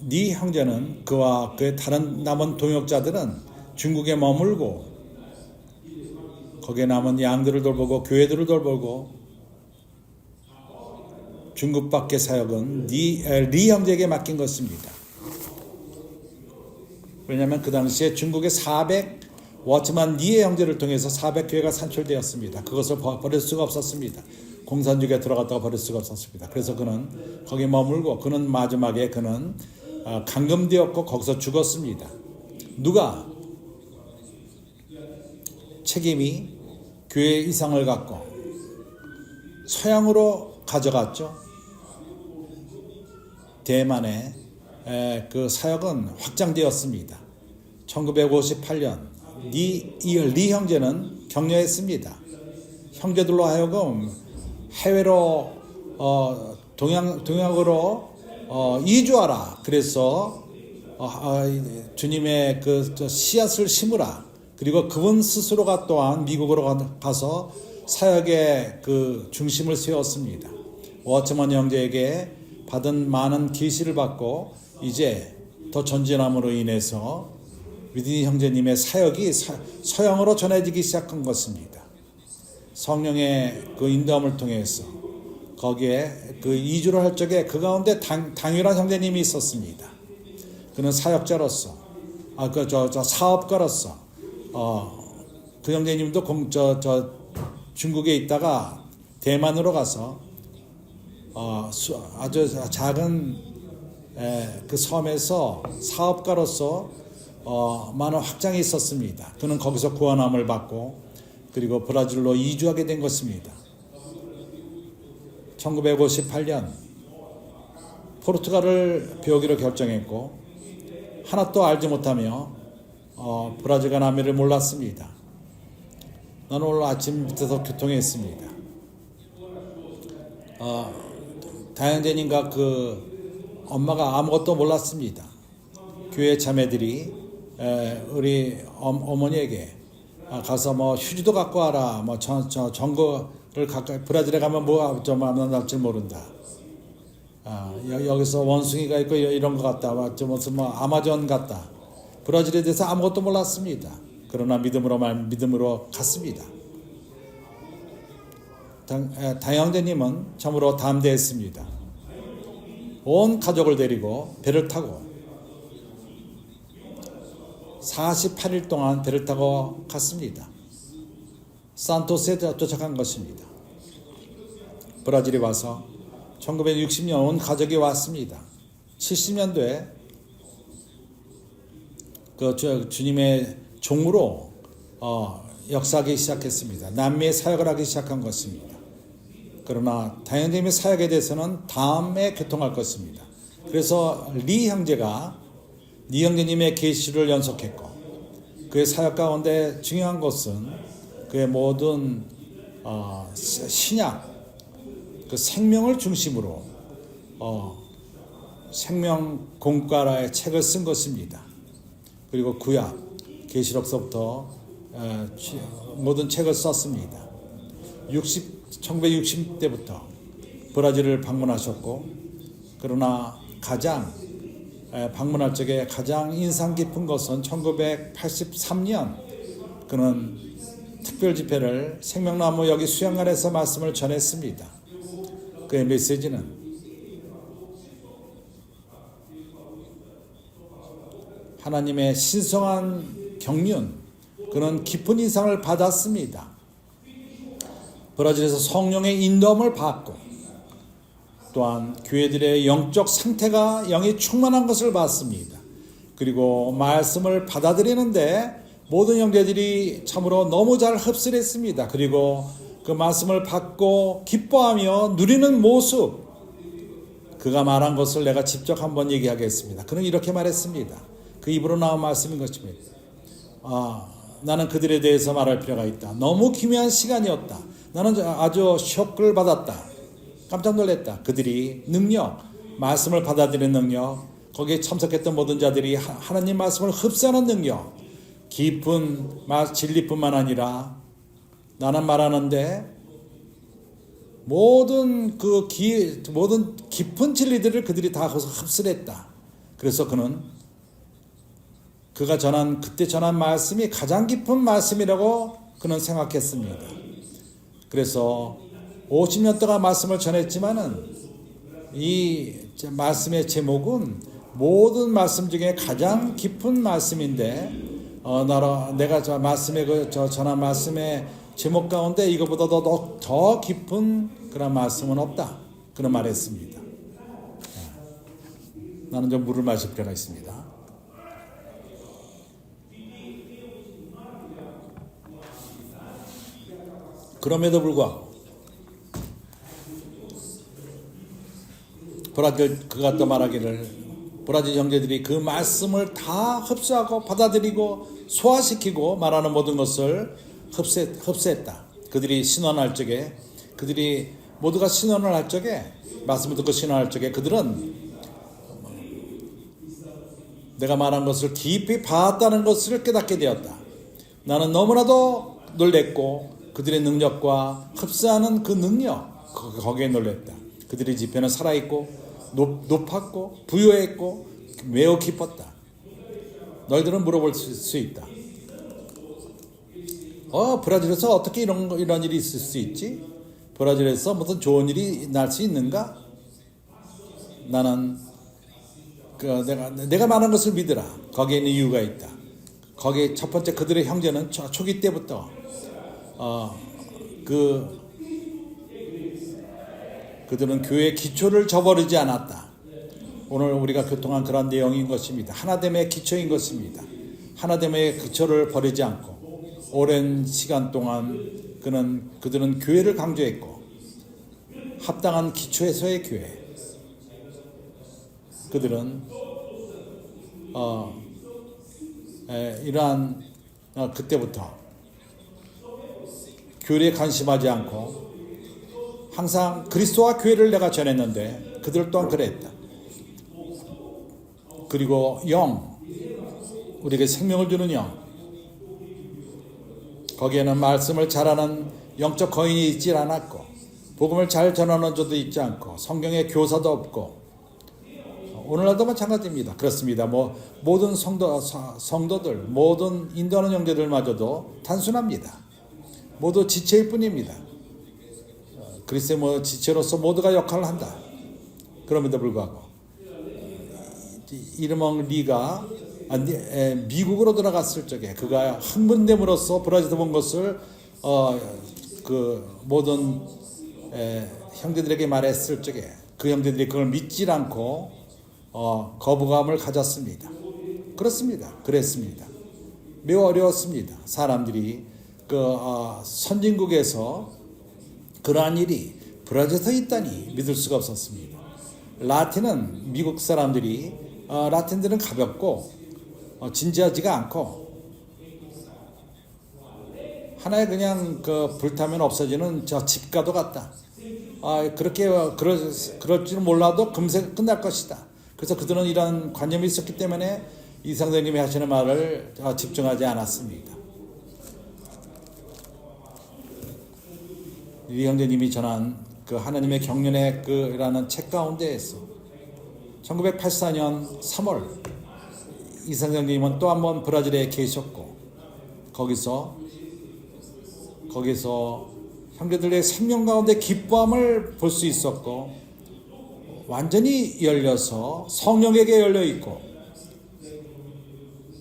네 형제는 그와 그의 다른 남은 동역자들은 중국에 머물고 거기에 남은 양들을 돌보고 교회들을 돌보고, 중국 밖의 사역은 리 형제에게 맡긴 것입니다. 왜냐하면 그 당시에 중국의 워치만 리의 형제를 통해서 400교회가 산출되었습니다. 그것을 버릴 수가 없었습니다. 공산주의에 들어갔다가 버릴 수가 없었습니다. 그래서 그는 거기 머물고, 그는 마지막에 그는 감금되었고 거기서 죽었습니다. 누가 책임이 교회 이상을 갖고 서양으로 가져갔죠. 대만의 그 사역은 확장되었습니다. 1958년 리 형제는 격려했습니다. 형제들로 하여금 해외로 동양으로 이주하라. 그래서 주님의 그 씨앗을 심으라. 그리고 그분 스스로가 또한 미국으로 가서 사역의 그 중심을 세웠습니다. 워치먼 형제에게 받은 많은 계시를 받고 이제 더 전진함으로 인해서 위드니 형제님의 사역이 서양으로 전해지기 시작한 것입니다. 성령의 그 인도함을 통해서 거기에 그 이주를 할 적에 그 가운데 당유란 형제님이 있었습니다. 그는 사역자로서, 사업가로서, 그 형제님도 중국에 있다가 대만으로 가서 아주 작은 그 섬에서 사업가로서 많은 확장이 있었습니다. 그는 거기서 구원함을 받고 그리고 브라질로 이주하게 된 것입니다. 1958년 포르투갈을 배우기로 결정했고, 하나도 알지 못하며 브라질과 남미를 몰랐습니다. 나는 오늘 아침 밑에서 교통했습니다. 다영제님과 그 엄마가 아무것도 몰랐습니다. 교회 자매들이 우리 어머니에게 가서 뭐 휴지도 갖고 와라, 뭐 전거를 가까이, 브라질에 가면 뭐가 좀 만날지 모른다. 여기서 원숭이가 있고 이런 것 같다. 무슨 뭐 아마존 같다. 브라질에 대해서 아무것도 몰랐습니다. 그러나 믿음으로 갔습니다. 다영제님은 참으로 담대했습니다. 온 가족을 데리고 배를 타고 48일 동안 배를 타고 갔습니다. 산토스에 도착한 것입니다. 브라질에 와서 1960년 온 가족이 왔습니다. 70년도에 그 주님의 종으로 역사하기 시작했습니다. 남미에 사역을 하기 시작한 것입니다. 그러나 다영제님의 사역에 대해서는 다음에 교통할 것입니다. 그래서 리 형제님의 계시를 연속했고, 그의 사역 가운데 중요한 것은 그의 모든 신약, 그 생명을 중심으로 생명 공과라의 책을 쓴 것입니다. 그리고 구약, 계시록서부터 모든 책을 썼습니다. 1960대부터 브라질을 방문하셨고, 그러나 방문할 적에 가장 인상 깊은 것은 1983년 그는 특별 집회를 생명나무 여기 수양관에서 말씀을 전했습니다. 그의 메시지는 하나님의 신성한 경륜, 그는 깊은 인상을 받았습니다. 브라질에서 성령의 인도함을 받고, 또한 교회들의 영적 상태가 영이 충만한 것을 봤습니다. 그리고 말씀을 받아들이는데 모든 형제들이 참으로 너무 잘 흡수를 했습니다. 그리고 그 말씀을 받고 기뻐하며 누리는 모습, 그가 말한 것을 내가 직접 한번 얘기하겠습니다. 그는 이렇게 말했습니다. 그 입으로 나온 말씀인 것입니다. 나는 그들에 대해서 말할 필요가 있다. 너무 기묘한 시간이었다. 나는 아주 쇼크를 받았다. 깜짝 놀랐다. 그들이 능력, 말씀을 받아들이는 능력, 거기에 참석했던 모든 자들이 하나님 말씀을 흡수하는 능력, 깊은 진리뿐만 아니라 나는 말하는데 모든 깊은 진리들을 그들이 다 거기서 흡수를 했다. 그래서 그가 그때 전한 말씀이 가장 깊은 말씀이라고 그는 생각했습니다. 그래서 50년 동안 말씀을 전했지만은 이 말씀의 제목은 모든 말씀 중에 가장 깊은 말씀인데, 내가 전한 말씀의 제목 가운데 이거보다 더 깊은 그런 말씀은 없다. 그런 말했습니다. 나는 좀 물을 마실 필요가 있습니다. 그럼에도 불구하고 그가 또 말하기를, 브라질 형제들이 그 말씀을 다 흡수하고 받아들이고 소화시키고 말하는 모든 것을 흡수했다. 그들이 신원할 적에, 그들이 모두가 신원을 할 적에, 말씀을 듣고 신원할 적에 그들은 내가 말한 것을 깊이 봤다는 것을 깨닫게 되었다. 나는 너무나도 놀랬고 그들의 능력과 흡수하는 그 능력, 거기에 놀랬다. 그들의 집회는 살아있고 높았고 부유했고 매우 기뻤다. 너희들은 물어볼 수 있다. 브라질에서 어떻게 이런 일이 있을 수 있지? 브라질에서 무슨 좋은 일이 날 수 있는가? 나는 내가 말한 것을 믿으라. 거기에 있는 이유가 있다. 거기에 첫 번째, 그들의 형제는 초기 때부터 그들은 교회의 기초를 저버리지 않았다. 오늘 우리가 교통한 그런 내용인 것입니다. 하나됨의 기초인 것입니다. 하나됨의 기초를 버리지 않고 오랜 시간 동안 그들은 교회를 강조했고, 합당한 기초에서의 교회. 그들은 이러한 그때부터 교회에 관심하지 않고 항상 그리스도와 교회를 내가 전했는데 그들 또한 그랬다. 그리고 우리에게 생명을 주는 영, 거기에는 말씀을 잘하는 영적 거인이 있지 않았고, 복음을 잘 전하는 자도 있지 않고, 성경의 교사도 없고, 오늘날도 마찬가지입니다. 그렇습니다. 모든 성도들, 모든 인도하는 형제들마저도 단순합니다. 모두 지체일 뿐입니다. 그리스도의 지체로서 모두가 역할을 한다. 그럼에도 불구하고 이르멍 리가 미국으로 들어갔을 적에 그가 흥분됨으로써 브라질에서 본 것을 그 모든 형제들에게 말했을 적에 그 형제들이 그걸 믿지 않고 거부감을 가졌습니다. 그렇습니다. 그랬습니다. 매우 어려웠습니다. 사람들이 선진국에서 그러한 일이 브라질에서 있다니 믿을 수가 없었습니다. 라틴은 미국 사람들이 라틴들은 가볍고 진지하지가 않고 하나의 그냥 불타면 없어지는 저 집가도 같다. 그렇게 그럴 줄 몰라도 금세 끝날 것이다. 그래서 그들은 이런 관념이 있었기 때문에 이상대님이 하시는 말을 집중하지 않았습니다. 이 형제님이 전한 그 하나님의 경륜의 그라는 책 가운데에서 1984년 3월 이상형님은 또 한 번 브라질에 계셨고 거기서 형제들의 생명 가운데 기뻐함을 볼 수 있었고 완전히 열려서 성령에게 열려 있고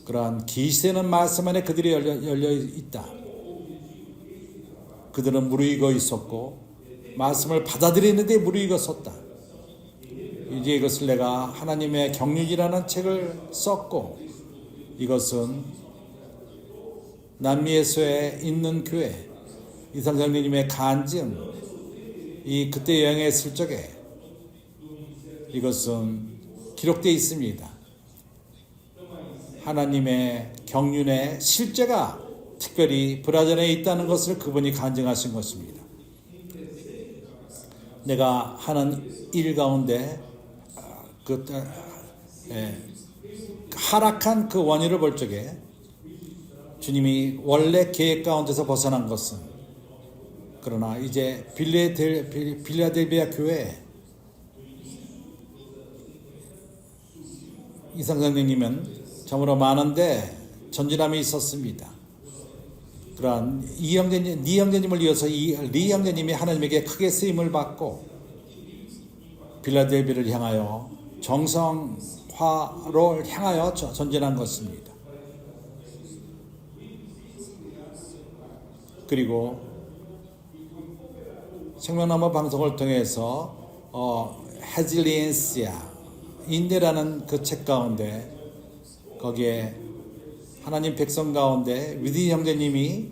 그러한 계시되는 말씀 안에 그들이 열려 있다. 그들은 무르익어 있었고 말씀을 받아들이는데 무르익어 섰다. 이제 이것을 내가 하나님의 경륜이라는 책을 썼고 이것은 남미에서에 있는 교회 이상장로님의 간증 그때 여행했을 적에 이것은 기록되어 있습니다. 하나님의 경륜의 실제가 특별히 브라질에 있다는 것을 그분이 간증하신 것입니다. 내가 하는 일 가운데 하락한 그 원인을 볼 적에 주님이 원래 계획 가운데서 벗어난 것은 그러나 이제 빌라델비아 교회 이상장님은 참으로 많은데 전진함이 있었습니다. 그러한 리 형제님을 이어서 리 형제님이 하나님에게 크게 쓰임을 받고 빌라델비아를 향하여 정성화로 향하여 전진한 것입니다. 그리고 생명나무 방송을 통해서 헤질리엔시아 인내라는 그 책 가운데 거기에 하나님 백성 가운데 위디 형제님이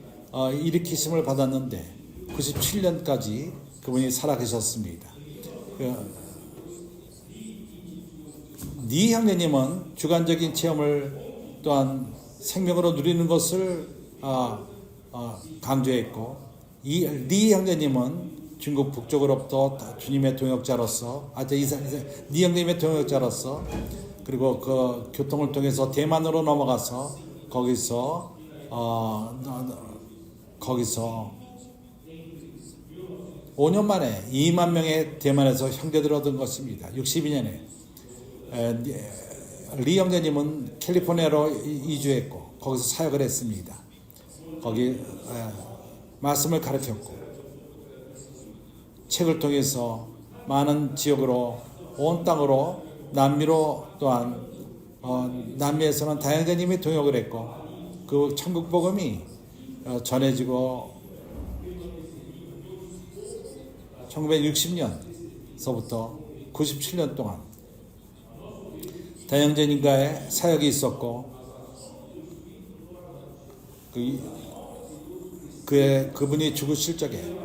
일으키심을 받았는데 97년까지 그분이 살아계셨습니다. 니 형제님은 주관적인 체험을 또한 생명으로 누리는 것을 강조했고 니 형제님은 중국 북쪽으로부터 주님의 동역자로서 니 형제님의 동역자로서 그리고 그 교통을 통해서 대만으로 넘어가서 거기서 5년 만에 2만 명의 대만에서 형제들을 얻은 것입니다. 62년에 리 형제님은 캘리포니아로 이주했고 거기서 사역을 했습니다. 거기 말씀을 가르쳤고 책을 통해서 많은 지역으로 온 땅으로 남미로 또한 남미에서는 다형제님이 동역을 했고 그 천국 복음이 전해지고 1960년서부터 97년 동안 다형제님과의 사역이 있었고 그분이 죽으실 적에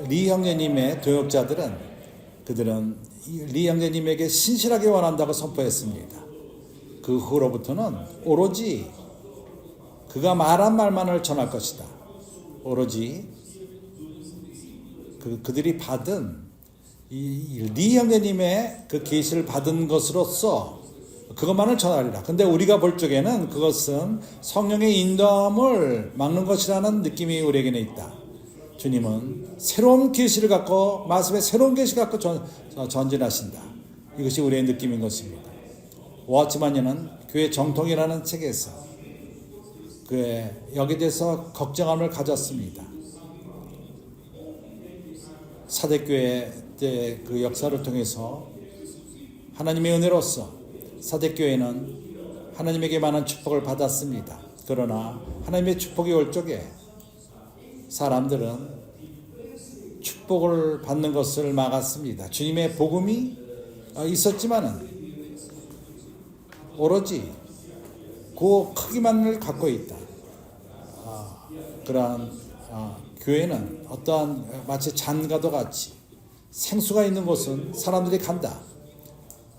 리 형제님의 동역자들은 그들은 리 형제님에게 신실하게 원한다고 선포했습니다. 그 후로부터는 오로지 그가 말한 말만을 전할 것이다. 오로지 그들이 받은 리 형제님의 그 계시를 받은 것으로서 그것만을 전하리라. 근데 우리가 볼 적에는 그것은 성령의 인도함을 막는 것이라는 느낌이 우리에게는 있다. 주님은 새로운 계시를 갖고 말씀의 새로운 계시를 갖고 전진하신다. 이것이 우리의 느낌인 것입니다. 워치만이는 교회 정통이라는 책에서 여기에 대해서 걱정함을 가졌습니다. 사대교회 때 그 역사를 통해서 하나님의 은혜로서 사대교회는 하나님에게 많은 축복을 받았습니다. 그러나 하나님의 축복이 올 적에 사람들은 축복을 받는 것을 막았습니다. 주님의 복음이 있었지만은 오로지 그 크기만을 갖고 있다. 그러한 교회는 어떠한 마치 잔과도 같이 생수가 있는 곳은 사람들이 간다.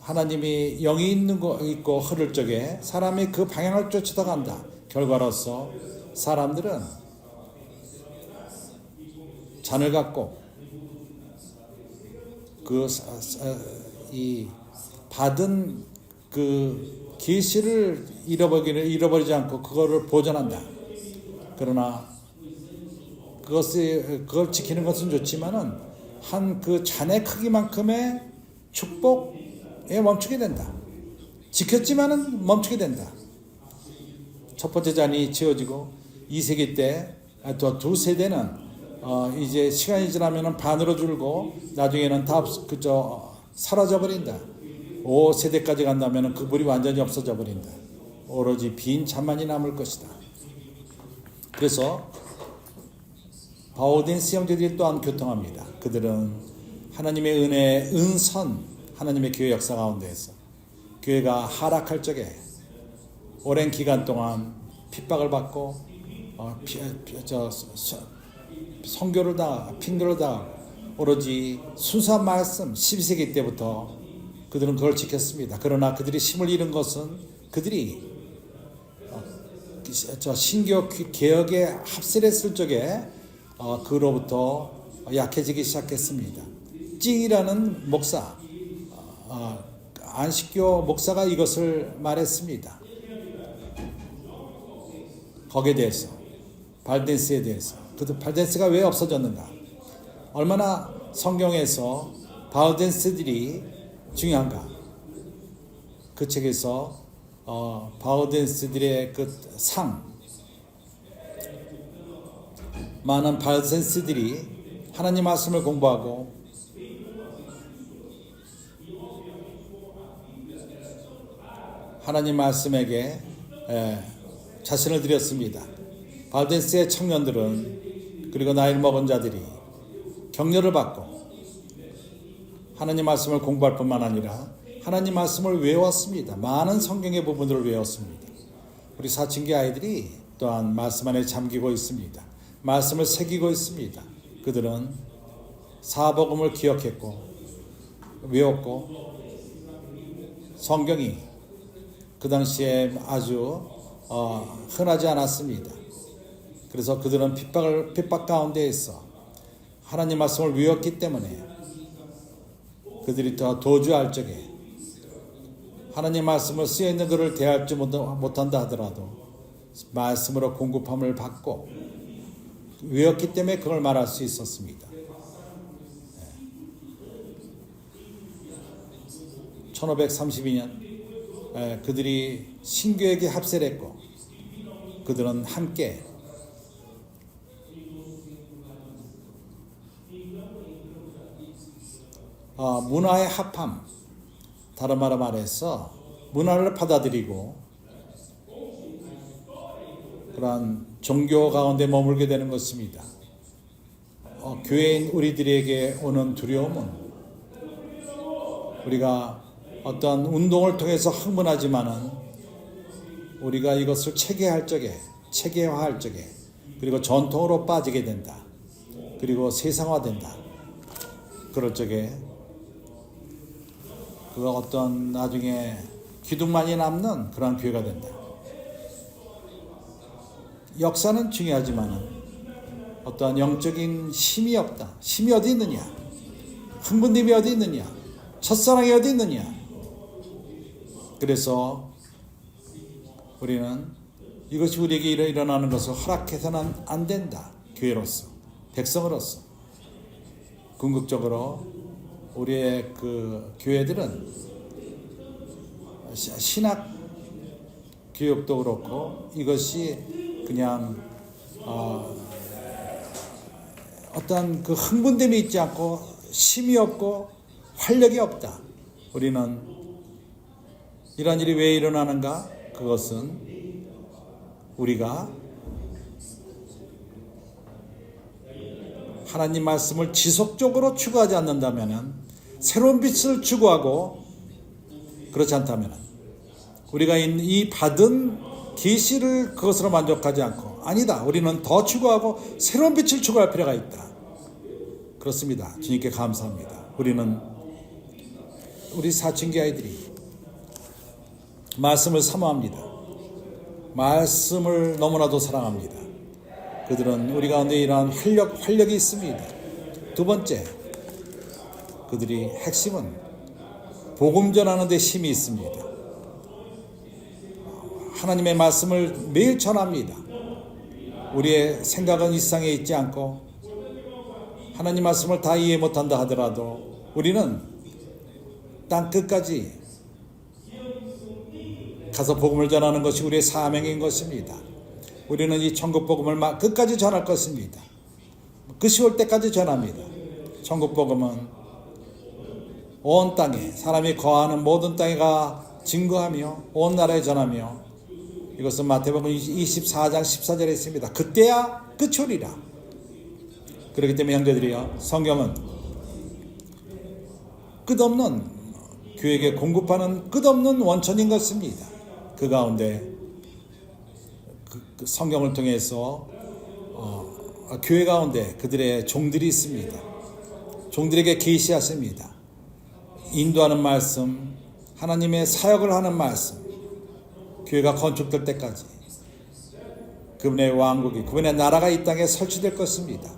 하나님이 영이 있고 흐를 적에 사람이 그 방향을 쫓아다 간다. 결과로서 사람들은 잔을 갖고 이 받은 그 계시를 잃어버리지 않고 그거를 보존한다. 그러나 그걸 지키는 것은 좋지만은 한 그 잔의 크기만큼의 축복에 멈추게 된다. 지켰지만은 멈추게 된다. 첫 번째 잔이 지어지고 2세기 때 또 두 세대는 이제 시간이 지나면은 반으로 줄고 나중에는 다 사라져 버린다. 5세대까지 간다면은 그 물이 완전히 없어져 버린다. 오로지 빈 잔만이 남을 것이다. 그래서 바오덴스 형제들이 또한 교통합니다. 그들은 하나님의 은혜의 은선, 하나님의 교회 역사 가운데에서 교회가 하락할 적에 오랜 기간 동안 핍박을 받고 선교를 당하고 핑계를 당하고 오로지 순수한 말씀 12세기 때부터 그들은 그걸 지켰습니다. 그러나 그들이 힘을 잃은 것은 그들이 신교 개혁에 합세했을 적에 그로부터 약해지기 시작했습니다. 찡이라는 목사, 안식교 목사가 이것을 말했습니다. 거기에 대해서, 발덴스에 대해서. 발덴스가 왜 없어졌는가? 얼마나 성경에서 바우덴스들이 중요한가? 그 책에서 바우덴스들의 그 많은 바우덴스들이 하나님 말씀을 공부하고 하나님 말씀에게 자신을 드렸습니다. 바우덴스의 청년들은 그리고 나이를 먹은 자들이 격려를 받고 하나님 말씀을 공부할 뿐만 아니라 하나님 말씀을 외웠습니다. 많은 성경의 부분들을 외웠습니다. 우리 사춘기 아이들이 또한 말씀 안에 잠기고 있습니다. 말씀을 새기고 있습니다. 그들은 사복음을 기억했고 외웠고 성경이 그 당시에 아주 흔하지 않았습니다. 그래서 그들은 핍박 가운데 있어 하나님 말씀을 외웠기 때문에 그들이 더 도주할 적에 하나님 말씀을 쓰여있는 글을 대할 줄 못한다 하더라도 말씀으로 공급함을 받고 외웠기 때문에 그걸 말할 수 있었습니다. 1532년 그들이 신교에게 합세를 했고 그들은 함께 문화의 합함, 다른 말로 말해서 문화를 받아들이고 그러한 종교 가운데 머물게 되는 것입니다. 교회인 우리들에게 오는 두려움은 우리가 어떤 운동을 통해서 흥분하지만은 우리가 이것을 체계화할 적에 그리고 전통으로 빠지게 된다. 그리고 세상화된다. 그럴 적에 그가 어떤 나중에 기둥만이 남는 그런 교회가 된다. 역사는 중요하지만은 어떠한 영적인 힘이 없다. 힘이 어디 있느냐? 흥분됨이 어디 있느냐? 첫사랑이 어디 있느냐? 그래서 우리는 이것이 우리에게 일어나는 것을 허락해서는 안 된다. 교회로서, 백성으로서. 궁극적으로 우리의 그 교회들은 신학 교육도 그렇고 이것이 그냥 어떤 그 흥분됨이 있지 않고 힘이 없고 활력이 없다. 우리는 이런 일이 왜 일어나는가? 그것은 우리가 하나님 말씀을 지속적으로 추구하지 않는다면, 새로운 빛을 추구하고 그렇지 않다면, 우리가 이 받은 계시를 그것으로 만족하지 않고, 아니다, 우리는 더 추구하고 새로운 빛을 추구할 필요가 있다. 그렇습니다. 주님께 감사합니다. 우리 사춘기 아이들이 말씀을 사모합니다. 말씀을 너무나도 사랑합니다. 그들은 우리 가운데 이러한 활력이 있습니다. 두 번째, 그들이 핵심은 복음 전하는 데 힘이 있습니다. 하나님의 말씀을 매일 전합니다. 우리의 생각은 이 세상에 있지 않고 하나님 말씀을 다 이해 못한다 하더라도 우리는 땅 끝까지 가서 복음을 전하는 것이 우리의 사명인 것입니다. 우리는 이 천국 복음을 끝까지 전할 것입니다. 끝이 올 때까지 전합니다. 천국 복음은 온 땅에, 사람이 거하는 모든 땅에가 증거하며 온 나라에 전하며, 이것은 마태복음 24장 14절에 있습니다. 그때야 끝이 오리라. 그렇기 때문에 형제들이여, 성경은 끝없는, 교회에게 공급하는 끝없는 원천인 것입니다. 그 가운데 그 성경을 통해서 교회 가운데 그들의 종들이 있습니다. 종들에게 계시하십니다. 인도하는 말씀, 하나님의 사역을 하는 말씀, 교회가 건축될 때까지 그분의 왕국이, 그분의 나라가 이 땅에 설치될 것입니다.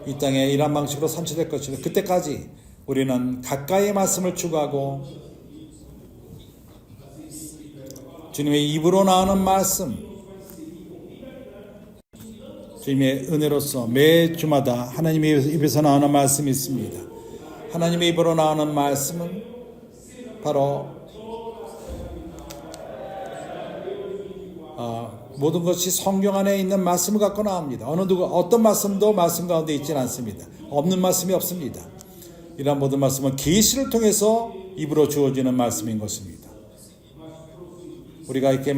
이 땅에 이런 방식으로 설치될 것입니다. 그때까지 우리는 가까이의 말씀을 추구하고 주님의 입으로 나오는 말씀, 주님의 은혜로서 매 주마다 하나님의 입에서 나오는 말씀이 있습니다. 하나님의 입으로 나오는 말씀은 바로 모든 것이 성경 안에 있는 말씀을 갖고 나옵니다. 어떤 말씀도 말씀 가운데 있지는 않습니다. 없는 말씀이 없습니다. 이러한 모든 말씀은 계시를 통해서 입으로 주어지는 말씀인 것입니다. 우리가 이렇게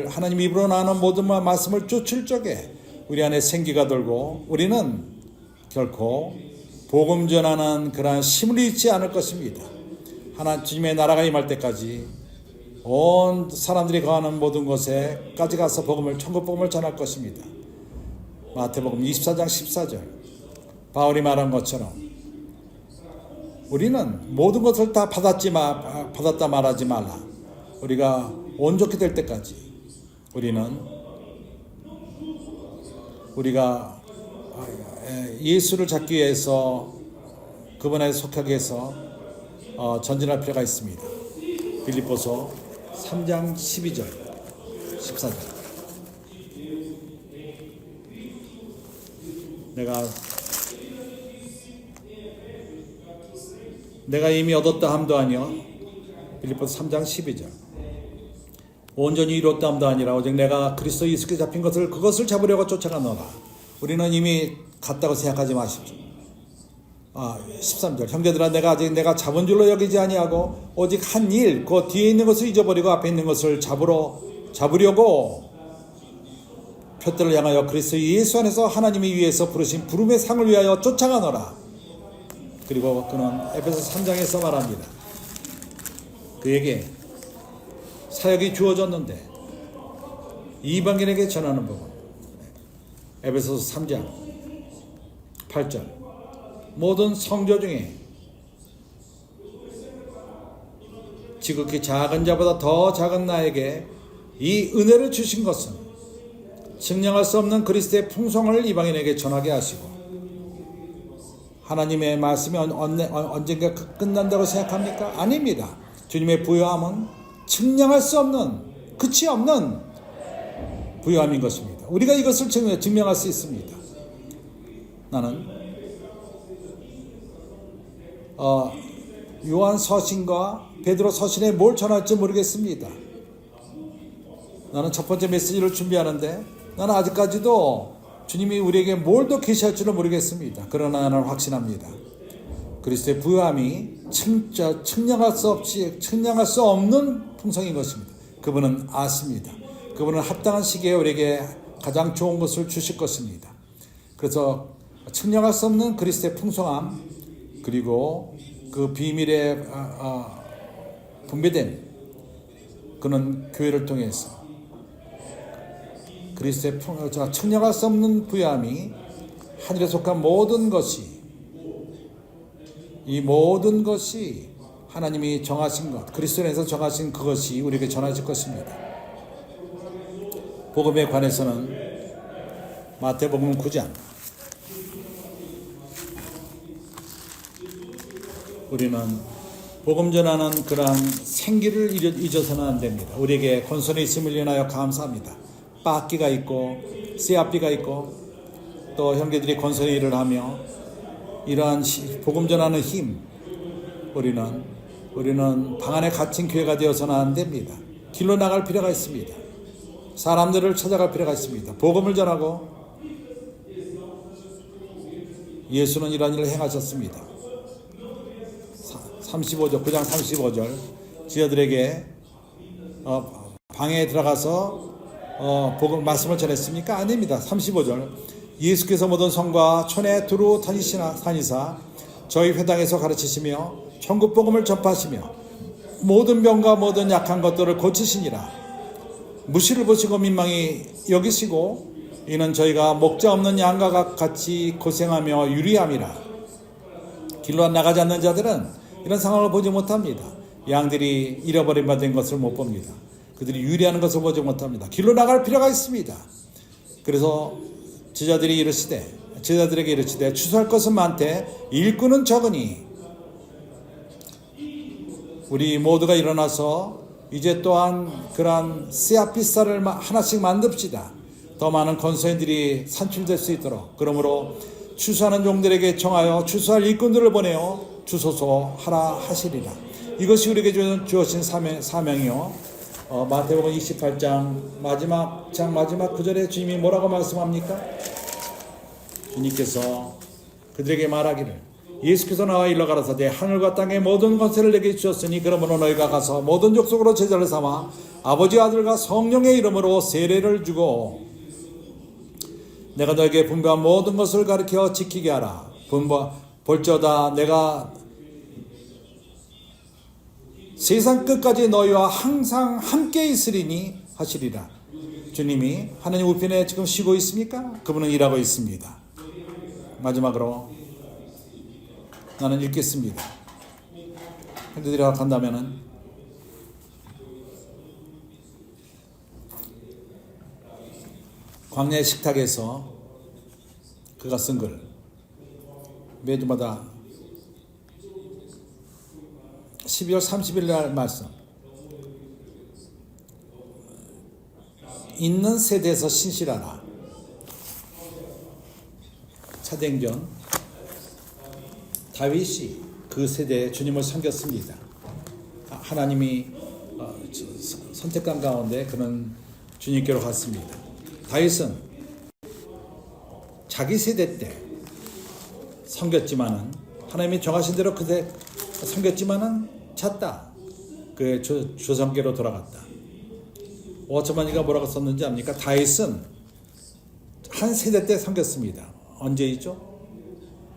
하나님 입으로 나오는 모든 말씀을 쫓을 적에 우리 안에 생기가 돌고 우리는 결코 복음 전하는 그러한 힘을 잃지 않을 것입니다. 주님의 나라가 임할 때까지 온 사람들이 거하는 모든 곳에까지 가서 천국 복음을 전할 것입니다. 마태복음 24장 14절, 바울이 말한 것처럼 우리는 모든 것을 다 받았다 말하지 말라. 우리가 온전히 될 때까지 우리가 예수를 잡기 위해서, 그분에 속하기 위해서 전진할 필요가 있습니다. 빌립보서 3장 12절 14절. 내가 이미 얻었다 함도 아니요, 빌립보서 3장 12절. 온전히 이뤘다 함도 아니라 오직 내가 그리스도 예수께 잡힌 그것을 잡으려고 쫓아가노라. 우리는 이미 갔다고 생각하지 마십시오. 13절. 형제들아, 내가 잡은 줄로 여기지 아니하고 오직 한 일, 그 뒤에 있는 것을 잊어버리고 앞에 있는 것을 잡으려고 표대를 향하여 그리스도 예수 안에서 하나님이 위에서 부르신 부름의 상을 위하여 쫓아가노라. 그리고 그는 에베소 3장에서 말합니다. 그에게 사역이 주어졌는데 이방인에게 전하는 복음. 에베소서 3장 8절. 모든 성조 중에 지극히 작은 자보다 더 작은 나에게 이 은혜를 주신 것은 증량할 수 없는 그리스도의 풍성을 이방인에게 전하게 하시고, 하나님의 말씀이 언젠가 끝난다고 생각합니까? 아닙니다. 주님의 부요함은 증량할 수 없는, 끝이 없는 부요함인 것입니다. 우리가 이것을 증명할 수 있습니다. 나는 요한 서신과 베드로 서신에 뭘 전할지 모르겠습니다. 나는 첫 번째 메시지를 준비하는데 나는 아직까지도 주님이 우리에게 뭘 더 계시할 줄은 모르겠습니다. 그러나 나는 확신합니다. 그리스도의 부요함이 측량할 수 없는 풍성인 것입니다. 그분은 아십니다. 그분은 합당한 시기에 우리에게 가장 좋은 것을 주실 것입니다. 그래서 측량할 수 없는 그리스도의 풍성함, 그리고 그 비밀의 분배됨, 그는 교회를 통해서 그리스도의 측량할 수 없는 부요함이 하늘에 속한 모든 것이, 이 모든 것이 하나님이 정하신 것, 그리스도 안에서 정하신 그것이 우리에게 전하질 것입니다. 복음에 관해서는 마태복음 9장, 우리는 복음 전하는 그러한 생기를 잊어서는 안 됩니다. 우리에게 권선이 있음을 인하여 감사합니다. 빻기가 있고 씨앗비가 있고 또 형제들이 권선의 일을 하며 이러한 복음 전하는 힘, 우리는 방 안에 갇힌 교회가 되어서는 안 됩니다. 길로 나갈 필요가 있습니다. 사람들을 찾아갈 필요가 있습니다. 복음을 전하고, 예수는 이런 일을 행하셨습니다. 35절, 9장 35절, 지어들에게 방에 들어가서 복음 말씀을 전했습니까? 아닙니다. 35절, 예수께서 모든 성과 촌에 두루 다니사 저희 회당에서 가르치시며 천국 복음을 전파하시며 모든 병과 모든 약한 것들을 고치시니라. 무시를 보시고 민망히 여기시고 이는 저희가 목자 없는 양과 같이 고생하며 유리함이라. 길로 나가지 않는 자들은 이런 상황을 보지 못합니다. 양들이 잃어버린 바 된 것을 못 봅니다. 그들이 유리하는 것을 보지 못합니다. 길로 나갈 필요가 있습니다. 그래서 제자들에게 이르시되 추수할 것은 많되 일꾼은 적으니 우리 모두가 일어나서 이제 또한 그러한 씨앗비쌀을 하나씩 만듭시다. 더 많은 건설들이 산출될 수 있도록. 그러므로 추수하는 종들에게 정하여 추수할 일꾼들을 보내어 주소서 하라 하시리라. 이것이 우리에게 주어진 사명이요. 마태복음 28장 마지막 9절에 주님이 뭐라고 말씀합니까? 주님께서 그들에게 말하기를, 예수께서 나와 일러 가라사대 하늘과 땅의 모든 권세를 내게 주셨으니 그러므로 너희가 가서 모든 족속으로 제자를 삼아 아버지 아들과 성령의 이름으로 세례를 주고 내가 너에게 분부한 모든 것을 가르쳐 지키게 하라. 볼지어다 내가 세상 끝까지 너희와 항상 함께 있으리니 하시리라. 주님이 하나님 우편에 지금 쉬고 있습니까? 그분은 일하고 있습니다. 마지막으로 나는 읽겠습니다. 형제들이 간다면은 광야의 식탁에서 그가 쓴 글, 매주마다 12월 30일 날 말씀, 있는 세대에서 신실하라. 사도행전, 다윗이 그 세대에 주님을 섬겼습니다. 하나님이 선택한 가운데 그는 주님께로 갔습니다. 다윗은 자기 세대 때 섬겼지만은, 하나님이 정하신 대로 그때 섬겼지만은 찼다. 그의 조상께로 돌아갔다. 워처만이가 뭐라고 썼는지 압니까? 다윗은 한 세대 때 섬겼습니다. 언제이죠?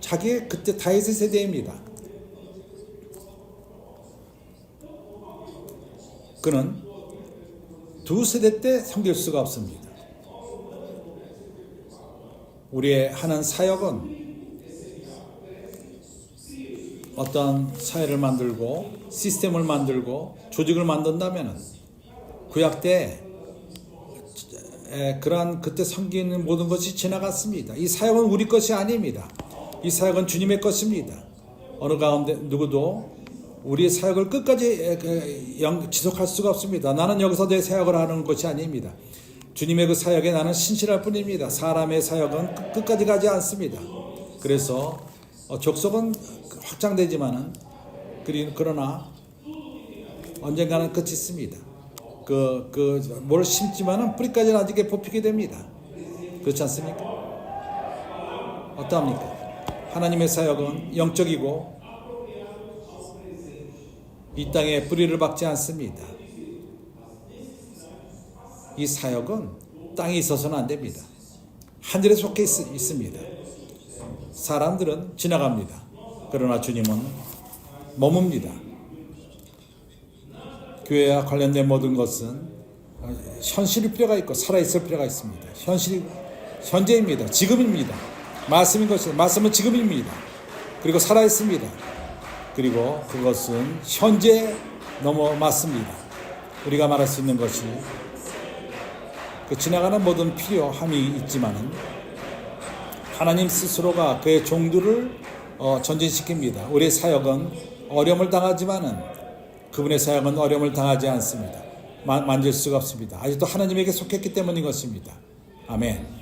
자기의 그때 다윗의 세대입니다. 그는 두 세대 때 섬길 수가 없습니다. 우리의 하는 사역은 어떤 사회를 만들고 시스템을 만들고 조직을 만든다면 구약 때 그러한 그때 섬기는 모든 것이 지나갔습니다. 이 사역은 우리 것이 아닙니다. 이 사역은 주님의 것입니다. 어느 가운데 누구도 우리의 사역을 끝까지 지속할 수가 없습니다. 나는 여기서 내 사역을 하는 것이 아닙니다. 주님의 그 사역에 나는 신실할 뿐입니다. 사람의 사역은 끝까지 가지 않습니다. 그래서 족속은 확장되지만은 그러나 언젠가는 끝이 있습니다. 뭘 심지만은 뿌리까지는 아직 뽑히게 됩니다. 그렇지 않습니까? 어떠합니까? 하나님의 사역은 영적이고 이 땅에 뿌리를 박지 않습니다. 이 사역은 땅에 있어서는 안 됩니다. 하늘에 속해 있습니다. 사람들은 지나갑니다. 그러나 주님은 머뭅니다. 교회와 관련된 모든 것은 현실일 필요가 있고 살아있을 필요가 있습니다. 현재입니다. 지금입니다. 말씀인 것이 말씀은 지금입니다. 그리고 살아있습니다. 그리고 그것은 현재 넘어 맞습니다. 우리가 말할 수 있는 것이 그 지나가는 모든 필요함이 있지만은 하나님 스스로가 그의 종들을 전진시킵니다. 우리의 사역은 어려움을 당하지만은 그분의 사역은 어려움을 당하지 않습니다. 만질 수가 없습니다. 아직도 하나님에게 속했기 때문인 것입니다. 아멘.